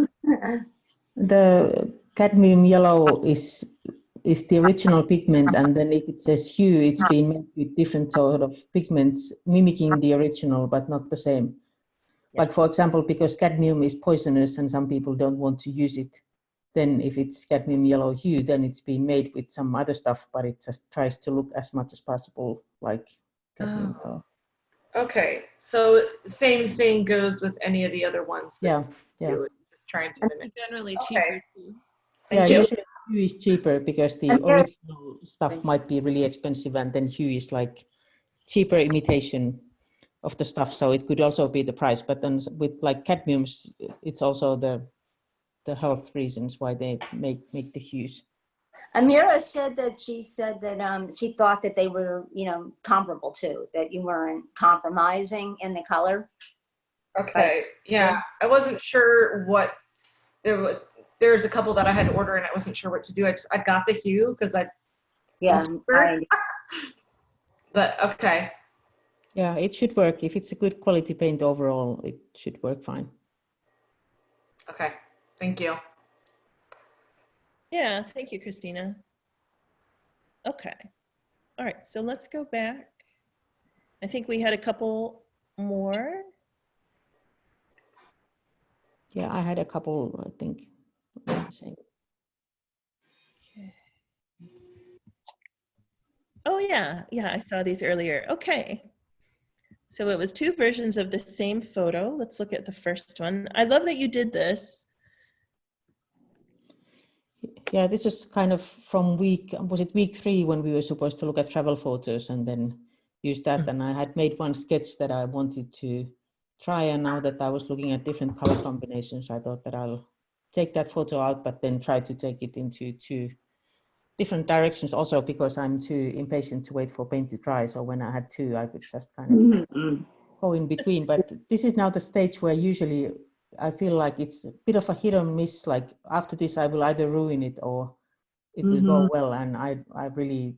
D: The cadmium yellow is the original pigment, and then if it says hue, it's been made with different sort of pigments mimicking the original, but not the same. Yes. Like, for example, because cadmium is poisonous and some people don't want to use it, then if it's cadmium yellow hue, then it's been made with some other stuff, but it just tries to look as much as possible like cadmium yellow.
G: Okay, so same thing goes with any of the other ones.
D: Yeah.
G: Just trying to mimic.
K: Generally cheaper too.
D: Usually hue is cheaper because the original stuff might be really expensive, and then hue is like cheaper imitation of the stuff. So it could also be the price, but then with like cadmiums, it's also the health reasons why they make the hues.
E: Amira said that she thought that they were, comparable too, that you weren't compromising in the color.
G: Okay, yeah, I wasn't sure what there's a couple that I had to order, and I wasn't sure what to do. I got the hue because but okay.
D: Yeah, it should work. If it's a good quality paint overall, it should work fine.
G: Okay, thank you.
B: Yeah, thank you, Christina. Okay. All right, so let's go back. I think we had a couple more.
D: Yeah, I had a couple, I think. Same.
B: Oh yeah, I saw these earlier. Okay. So it was two versions of the same photo. Let's look at the first one. I love that you did this.
D: Yeah, this was kind of from week 3 when we were supposed to look at travel photos and then use that. And I had made one sketch that I wanted to try. And now that I was looking at different color combinations, I thought that I'll take that photo out, but then try to take it into 2 different directions also because I'm too impatient to wait for paint to dry. So when I had 2, I could just kind of go in between. But this is now the stage where usually I feel like it's a bit of a hit or miss. Like after this, I will either ruin it or it will go well. And I really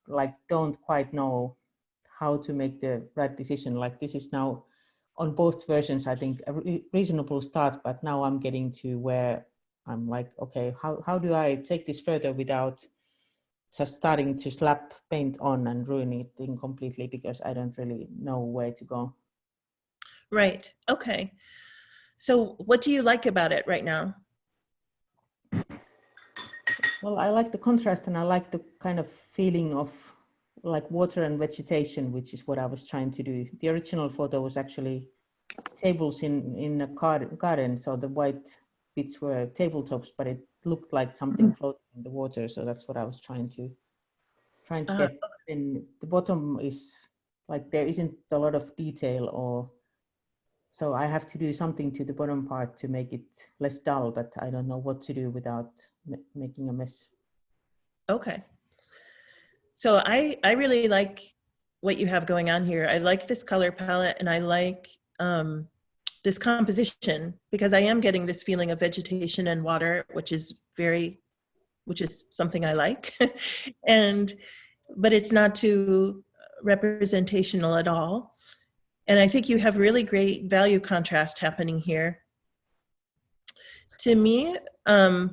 D: like don't quite know how to make the right decision. Like this is now on both versions, I think a reasonable start, but now I'm getting to where I'm like, okay, how do I take this further without just starting to slap paint on and ruining it completely because I don't really know where to go.
B: Right. Okay. So what do you like about it right now?
D: Well, I like the contrast and I like the kind of feeling of like water and vegetation, which is what I was trying to do. The original photo was actually tables in a garden. So the white bits were tabletops, but it looked like something floating in the water. So that's what I was trying to get. And the bottom is like, there isn't a lot of detail or so I have to do something to the bottom part to make it less dull, but I don't know what to do without making a mess.
B: Okay. So I really like what you have going on here. I like this color palette and I like this composition because I am getting this feeling of vegetation and water, which is something I like. But it's not too representational at all. And I think you have really great value contrast happening here. To me, and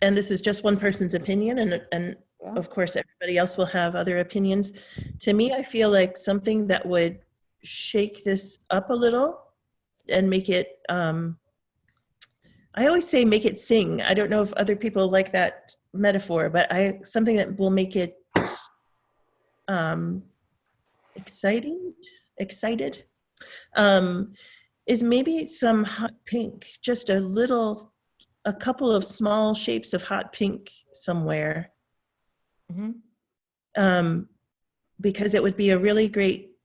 B: this is just one person's opinion, and of course everybody else will have other opinions. To me, I feel like something that would shake this up a little and make it, I always say make it sing. I don't know if other people like that metaphor, but something that will make it excited, is maybe some hot pink, just a couple of small shapes of hot pink somewhere. Because it would be a really great,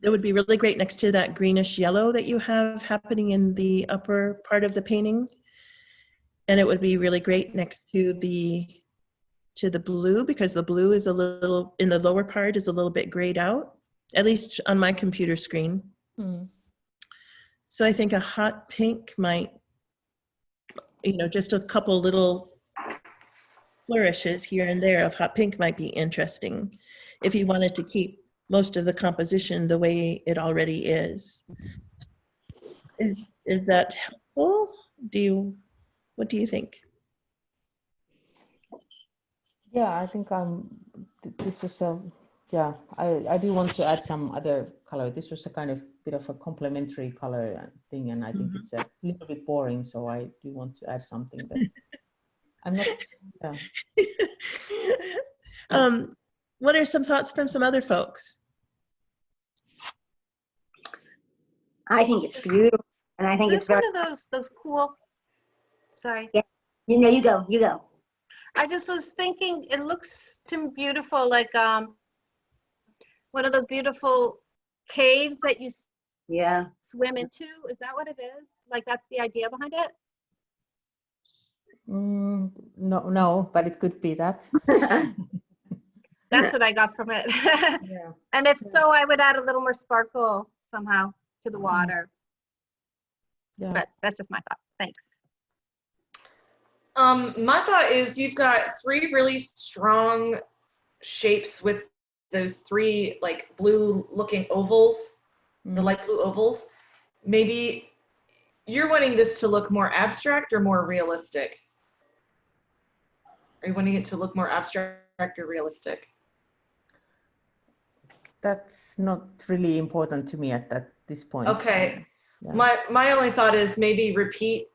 B: it would be really great next to that greenish yellow that you have happening in the upper part of the painting. And it would be really great next to the blue, because the blue is a little, in the lower part is a little bit grayed out, at least on my computer screen. So I think a hot pink might, just a couple little flourishes here and there of hot pink might be interesting if you wanted to keep most of the composition the way it already is. Is that helpful? What do you think?
D: Yeah, I think this was I do want to add some other color. This was a kind of bit of a complementary color thing, and I think it's a little bit boring, so I do want to add something that I'm not.
B: What are some thoughts from some other folks?
E: I think it's beautiful, and I think
J: Is
E: it's
J: this
E: very.
J: one of those cool? Sorry.
E: Yeah. You go.
J: I just was thinking, it looks to me beautiful, like one of those beautiful caves that you swim into. Is that what it is? Like that's the idea behind it?
D: No, but it could be that.
J: That's what I got from it.
D: Yeah.
J: And if so, I would add a little more sparkle somehow to the water.
D: Yeah.
J: But that's just my thought. Thanks.
G: My thought is you've got 3 really strong shapes with those 3 like blue looking ovals, the light blue ovals. Maybe you're wanting this to look more abstract or more realistic? Are you wanting it to look more abstract or realistic?
D: That's not really important to me at this point.
G: Okay.
D: Yeah.
G: My only thought is maybe repeat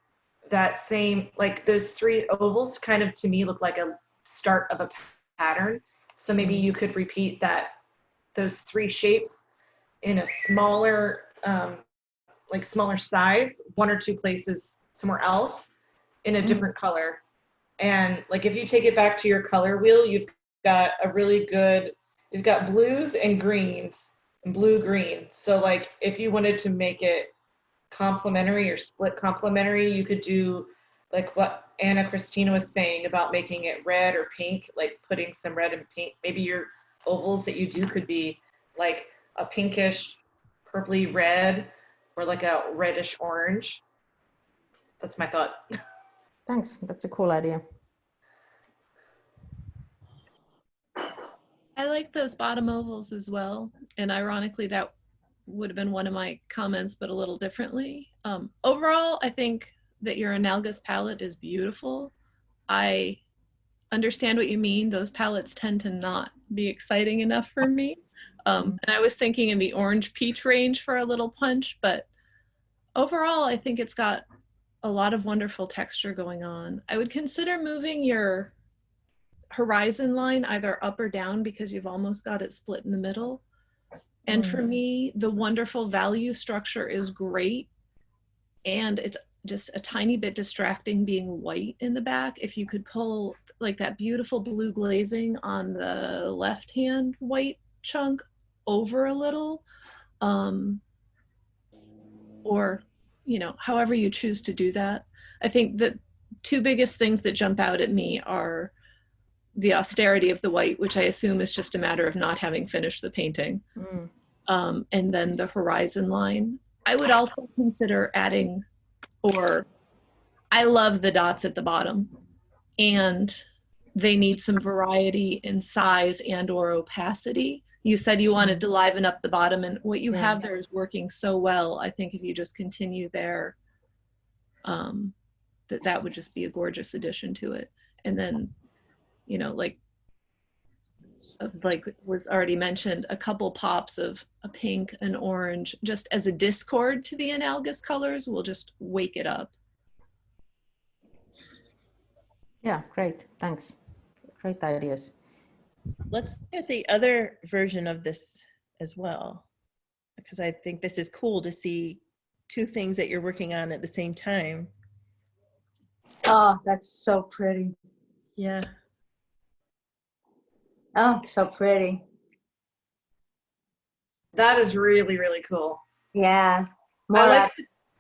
G: that same, like those 3 ovals kind of to me look like a start of a pattern. So maybe you could repeat those 3 shapes in a smaller, like smaller size, 1 or 2 places somewhere else in a different color. And like if you take it back to your color wheel, you've got a really good, you've got blues and greens and blue-green. So like if you wanted to make it complementary or split complementary, you could do like what Anna Christina was saying about making it red or pink, like putting some red and pink. Maybe your ovals that you do could be like a pinkish purpley red or like a reddish orange. That's my thought.
D: Thanks. That's a cool idea.
K: I like those bottom ovals as well. And ironically, that would have been one of my comments, but a little differently. Overall, I think that your analogous palette is beautiful. I understand what you mean. Those palettes tend to not be exciting enough for me. And I was thinking in the orange peach range for a little punch, but overall, I think it's got a lot of wonderful texture going on. I would consider moving your horizon line either up or down because you've almost got it split in the middle. And for me, the wonderful value structure is great. And it's just a tiny bit distracting being white in the back. If you could pull like that beautiful blue glazing on the left-hand white chunk over a little, or, you know, however you choose to do that. I think the 2 biggest things that jump out at me are the austerity of the white, which I assume is just a matter of not having finished the painting. And then the horizon line. I would also consider adding, or I love the dots at the bottom and they need some variety in size and or opacity. You said you wanted to liven up the bottom and what you have there is working so well. I think if you just continue there, that would just be a gorgeous addition to it. And then, you know, like was already mentioned, a couple pops of a pink and orange just as a discord to the analogous colors will just wake it up.
D: Yeah, great. Thanks. Great ideas.
B: Let's look at the other version of this as well, because I think this is cool to see 2 things that you're working on at the same time.
E: Oh, that's so pretty.
B: Yeah.
E: Oh, so pretty.
G: That is really, really cool.
E: Yeah.
G: I like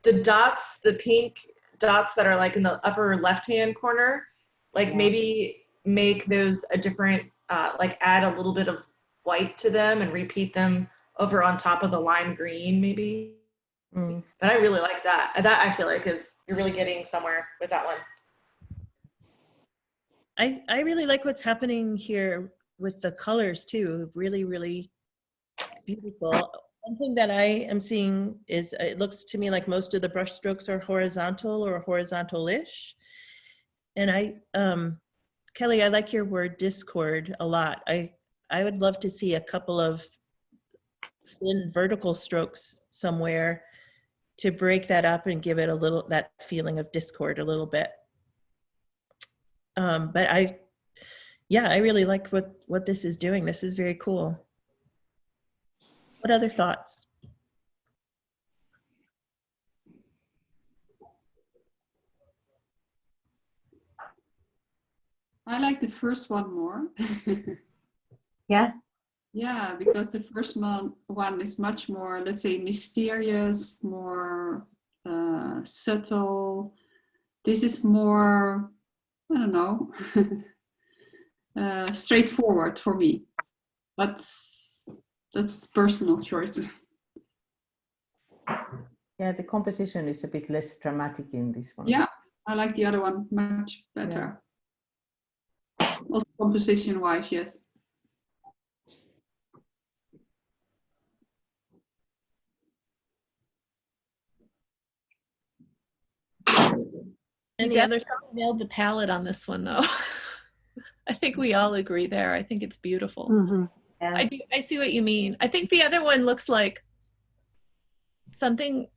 G: the dots, the pink dots that are like in the upper left-hand corner. Like maybe make those a different, like add a little bit of white to them and repeat them over on top of the lime green maybe. But I really like that. That I feel like is, you're really getting somewhere with that one.
B: I really like what's happening here with the colors too. Really, really beautiful. One thing that I am seeing is it looks to me like most of the brush strokes are horizontal or horizontal-ish. And Kelly, I like your word discord a lot. I would love to see a couple of thin vertical strokes somewhere to break that up and give it a little, that feeling of discord a little bit. But I really like what this is doing. This is very cool. What other thoughts?
L: I like the first one more.
E: Yeah.
L: Yeah, because the first one is much more, let's say, mysterious, more subtle. This is more, I don't know, straightforward for me. But that's personal choice.
D: Yeah, the composition is a bit less dramatic in this one.
L: Yeah, I like the other one much better. Yeah. Also composition-wise, yes.
B: Any other
K: definitely nailed the palette on this one, though. I think we all agree there. I think it's beautiful.
E: Yeah.
K: I see what you mean. I think the other one looks like something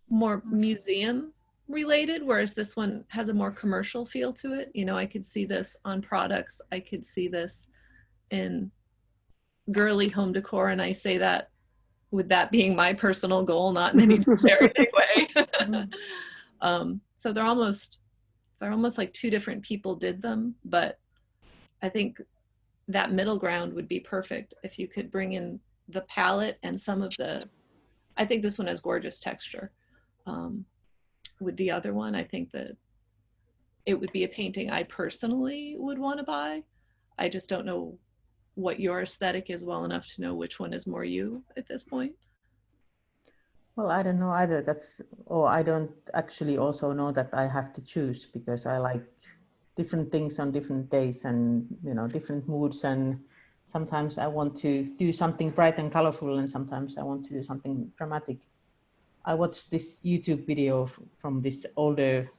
K: more museum related, whereas this one has a more commercial feel to it. You know, I could see this on products. I could see this in girly home decor, and I say that with that being my personal goal, not in any necessary way. So they're almost like two different people did them, but I think that middle ground would be perfect if you could bring in the palette and some of the, I think this one has gorgeous texture. With the other one, I think that it would be a painting I personally would want to buy. I just don't know what your aesthetic is well enough to know which one is more you at this point.
D: Well, I don't know either. I don't actually also know that I have to choose, because I like different things on different days and, you know, different moods. And sometimes I want to do something bright and colorful, and sometimes I want to do something dramatic. I watched this YouTube video from this older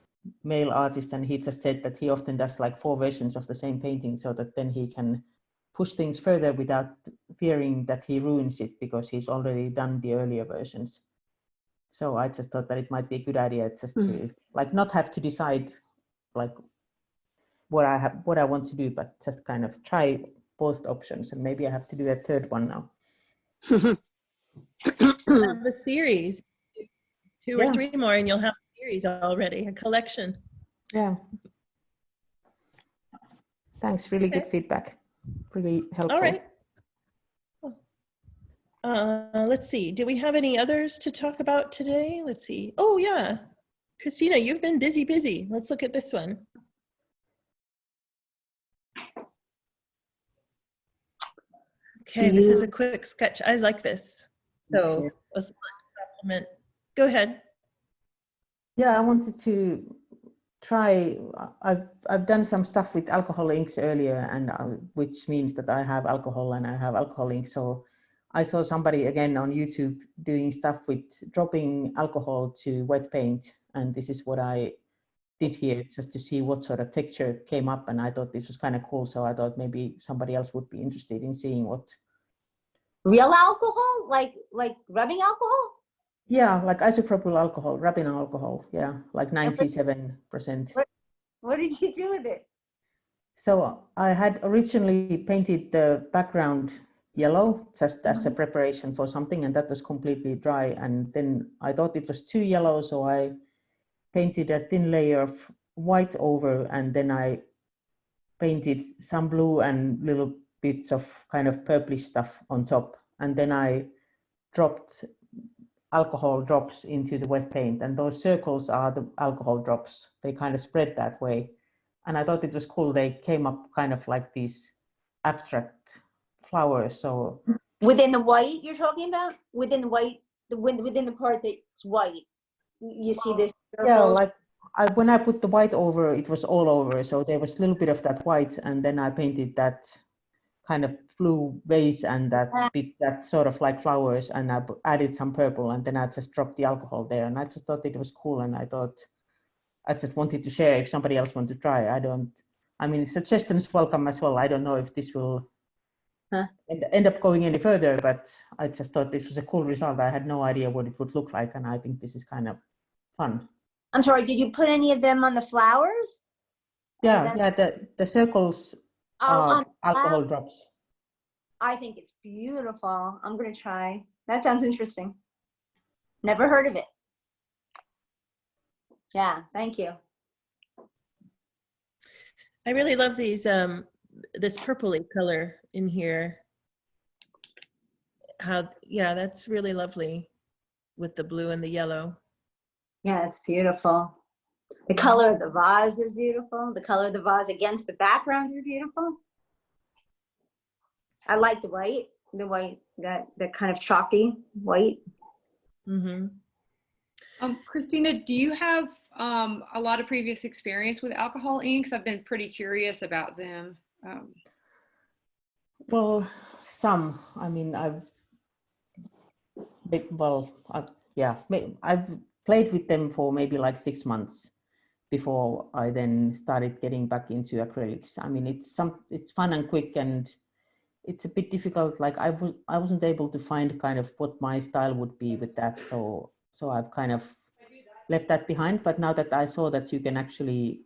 D: male artist, and he just said that he often does like 4 versions of the same painting, so that then he can push things further without fearing that he ruins it, because he's already done the earlier versions. So I just thought that it might be a good idea just to like not have to decide like what I want to do, but just kind of try both options, and maybe I have to do a third one now.
B: Have a series, 2 or
D: Yeah.
B: 3 more, and you'll have a series already, a collection.
D: Yeah. Thanks. Really
B: Okay.
D: good feedback. Really helpful.
B: All right. Let's see. Do we have any others to talk about today? Let's see. Oh, yeah. Christina, you've been busy. Let's look at this one. Okay, this is a quick sketch. I like this. So a supplement. Go ahead.
D: Yeah, I wanted to try. I've done some stuff with alcohol inks earlier, and which means that I have alcohol and I have alcohol ink. So I saw somebody again on YouTube doing stuff with dropping alcohol to wet paint, and this is what I did here, just to see what sort of texture came up. And I thought this was kind of cool, so I thought maybe somebody else would be interested in seeing what.
E: Real alcohol, like rubbing alcohol?
D: Yeah, like isopropyl alcohol, rubbing alcohol. Yeah, like 97%.
E: What did you do with it?
D: So I had originally painted the background yellow just as a preparation for something, and that was completely dry. And then I thought it was too yellow, so I painted a thin layer of white over, and then I painted some blue and little bits of kind of purplish stuff on top. And then I dropped alcohol drops into the wet paint, and those circles are the alcohol drops. They kind of spread that way. And I thought it was cool. They came up kind of like these abstract flowers. So
E: Within the white you're talking about? Within the white, within the part that's white, you see this?
D: yeah, like when I put the white over, it was all over. So there was a little bit of that white, and then I painted that kind of blue vase and that bit, that sort of like flowers, and I added some purple, and then I just dropped the alcohol there. And I just thought it was cool, and I thought I just wanted to share if somebody else wants to try. I mean, suggestions welcome as well. I don't know if this will end up going any further, but I just thought this was a cool result. I had no idea what it would look like, and I think this is kind of fun.
E: I'm sorry, did you put any of them on the flowers?
D: Yeah, the circles are alcohol drops.
E: I think it's beautiful. I'm gonna try. That sounds interesting. Never heard of it. Yeah, thank you.
B: I really love these, this purpley color in here. Yeah, that's really lovely with the blue and the yellow.
E: Yeah, it's beautiful. The color of the vase is beautiful. The color of the vase against the background is beautiful. I like the white, that kind of chalky white.
B: Mm-hmm.
H: Christina, do you have a lot of previous experience with alcohol inks? I've been pretty curious about them.
D: Well, some. I mean, I've played with them for maybe like 6 months before I then started getting back into acrylics. I mean, it's fun and quick, and it's a bit difficult. Like I wasn't able to find kind of what my style would be with that. So I've kind of left that behind. But now that I saw that you can actually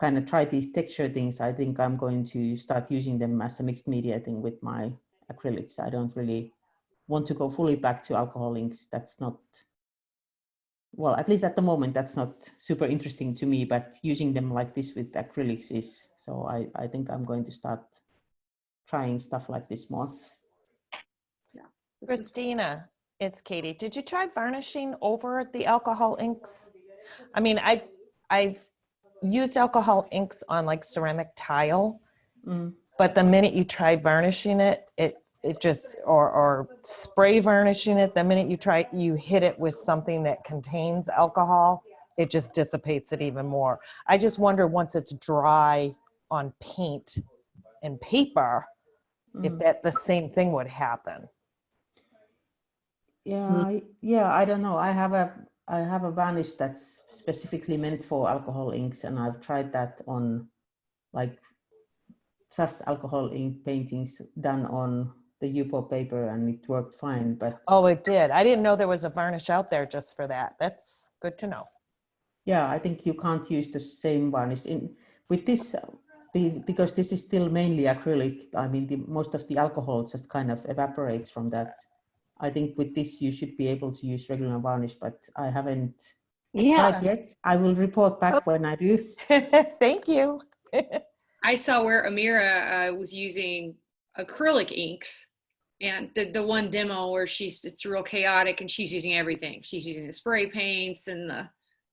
D: kind of try these texture things, I think I'm going to start using them as a mixed media thing with my acrylics. I don't really want to go fully back to alcohol inks. That's not, well, at least at the moment, that's not super interesting to me, but using them like this with acrylics is. So I think I'm going to start trying stuff like this more.
A: Christina, it's Katie. Did you try varnishing over the alcohol inks? I mean, I've used alcohol inks on like ceramic tile, but the minute you try varnishing it just, or spray varnishing it, the minute you hit it with something that contains alcohol, it just dissipates it even more. I just wonder, once it's dry on paint and paper, if that the same thing would happen.
D: Yeah, I don't know. I have a varnish that's specifically meant for alcohol inks, and I've tried that on like just alcohol ink paintings done on the Yupo paper, and it worked fine. But
A: oh, it did. I didn't know there was a varnish out there just for that. That's good to know.
D: Yeah, I think you can't use the same varnish with this because this is still mainly acrylic. I mean, most of the alcohol just kind of evaporates from that. I think with this you should be able to use regular varnish, but I haven't tried yet. I will report back when I do.
A: Thank you.
H: I saw where Amira was using acrylic inks, and the one demo where it's real chaotic and she's using everything. She's using the spray paints and the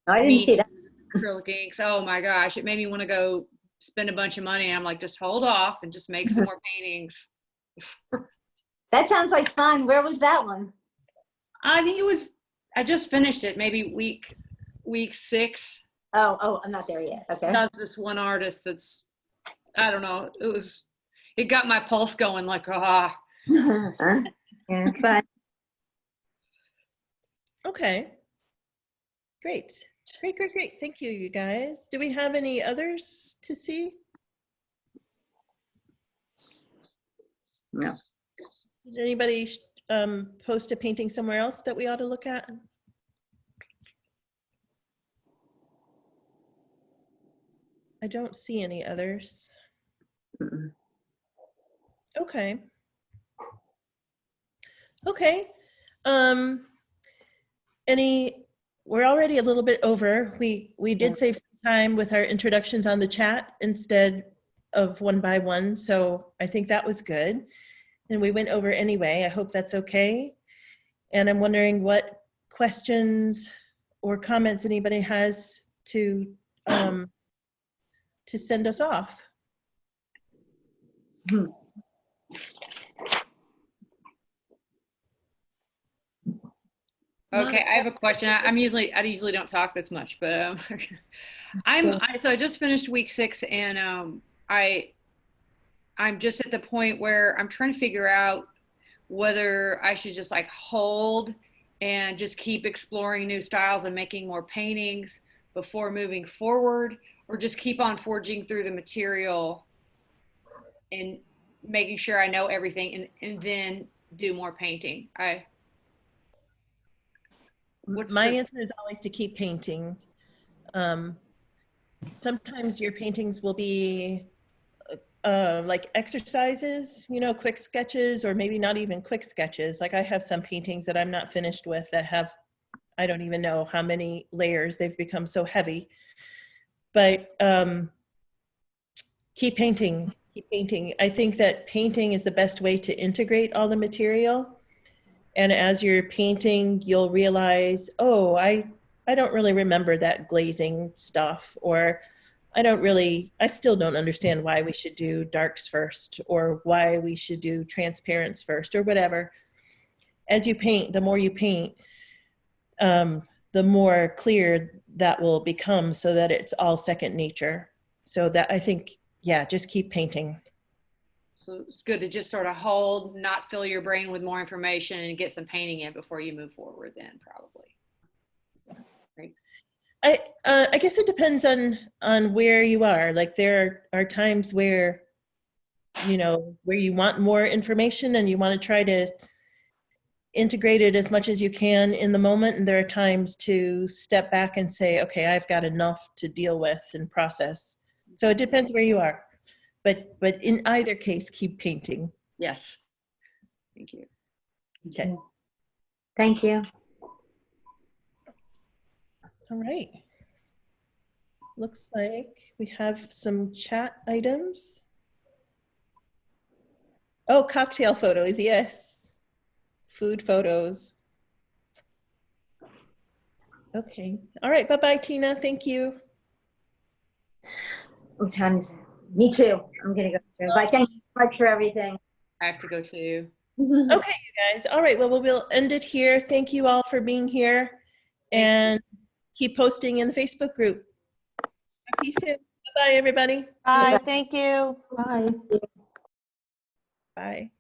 E: I didn't see that.
H: acrylic inks. Oh my gosh, it made me want to go spend a bunch of money. I'm like, just hold off and just make some more paintings.
E: That sounds like fun. Where was that one?
H: I think I just finished it, maybe week 6.
E: Oh, I'm not there yet. Okay.
H: Does this one artist that's, I don't know, it got my pulse going, like,
E: Yeah, fun.
B: Okay. Great. Thank you, you guys. Do we have any others to see?
E: No.
B: Did anybody post a painting somewhere else that we ought to look at? I don't see any others. Okay. We're already a little bit over. We did save some time with our introductions on the chat instead of one by one, so I think that was good. And we went over anyway. I hope that's okay. And I'm wondering what questions or comments anybody has to send us off.
H: Okay, I have a question. I usually don't talk this much, but so I just finished week 6, and I'm just at the point where I'm trying to figure out whether I should just like hold and just keep exploring new styles and making more paintings before moving forward, or just keep on forging through the material and making sure I know everything and then do more painting.
B: My answer is always to keep painting. Sometimes your paintings will be like exercises, quick sketches, or maybe not even quick sketches. Like I have some paintings that I'm not finished with that have, I don't even know how many layers. They've become so heavy. But keep painting. I think that painting is the best way to integrate all the material. And as you're painting, you'll realize, oh, I don't really remember that glazing stuff, or I still don't understand why we should do darks first, or why we should do transparents first, or whatever. As you paint, the more you paint, the more clear that will become, so that it's all second nature. So that, I think, yeah, just keep painting.
H: So it's good to just sort of hold, not fill your brain with more information, and get some painting in before you move forward then, probably. Right.
B: I guess it depends on where you are. Like there are times where, you know, where you want more information and you want to try to integrate it as much as you can in the moment. And there are times to step back and say, okay, I've got enough to deal with and process. So it depends where you are. But in either case, keep painting.
H: Yes. Thank you.
B: Okay.
E: Thank you.
B: All right. Looks like we have some chat items. Oh, cocktail photos, yes. Food photos. Okay. All right. Bye-bye, Tina. Thank you.
E: What time is it? Me too. I'm gonna go through. Bye. Thank you so much for everything.
H: I have to go too.
B: Okay, you guys. All right. Well, we'll end it here. Thank you all for being here, and keep posting in the Facebook group. Talk to you soon. Bye-bye, everybody.
A: Bye, thank you.
D: Bye.
B: Bye.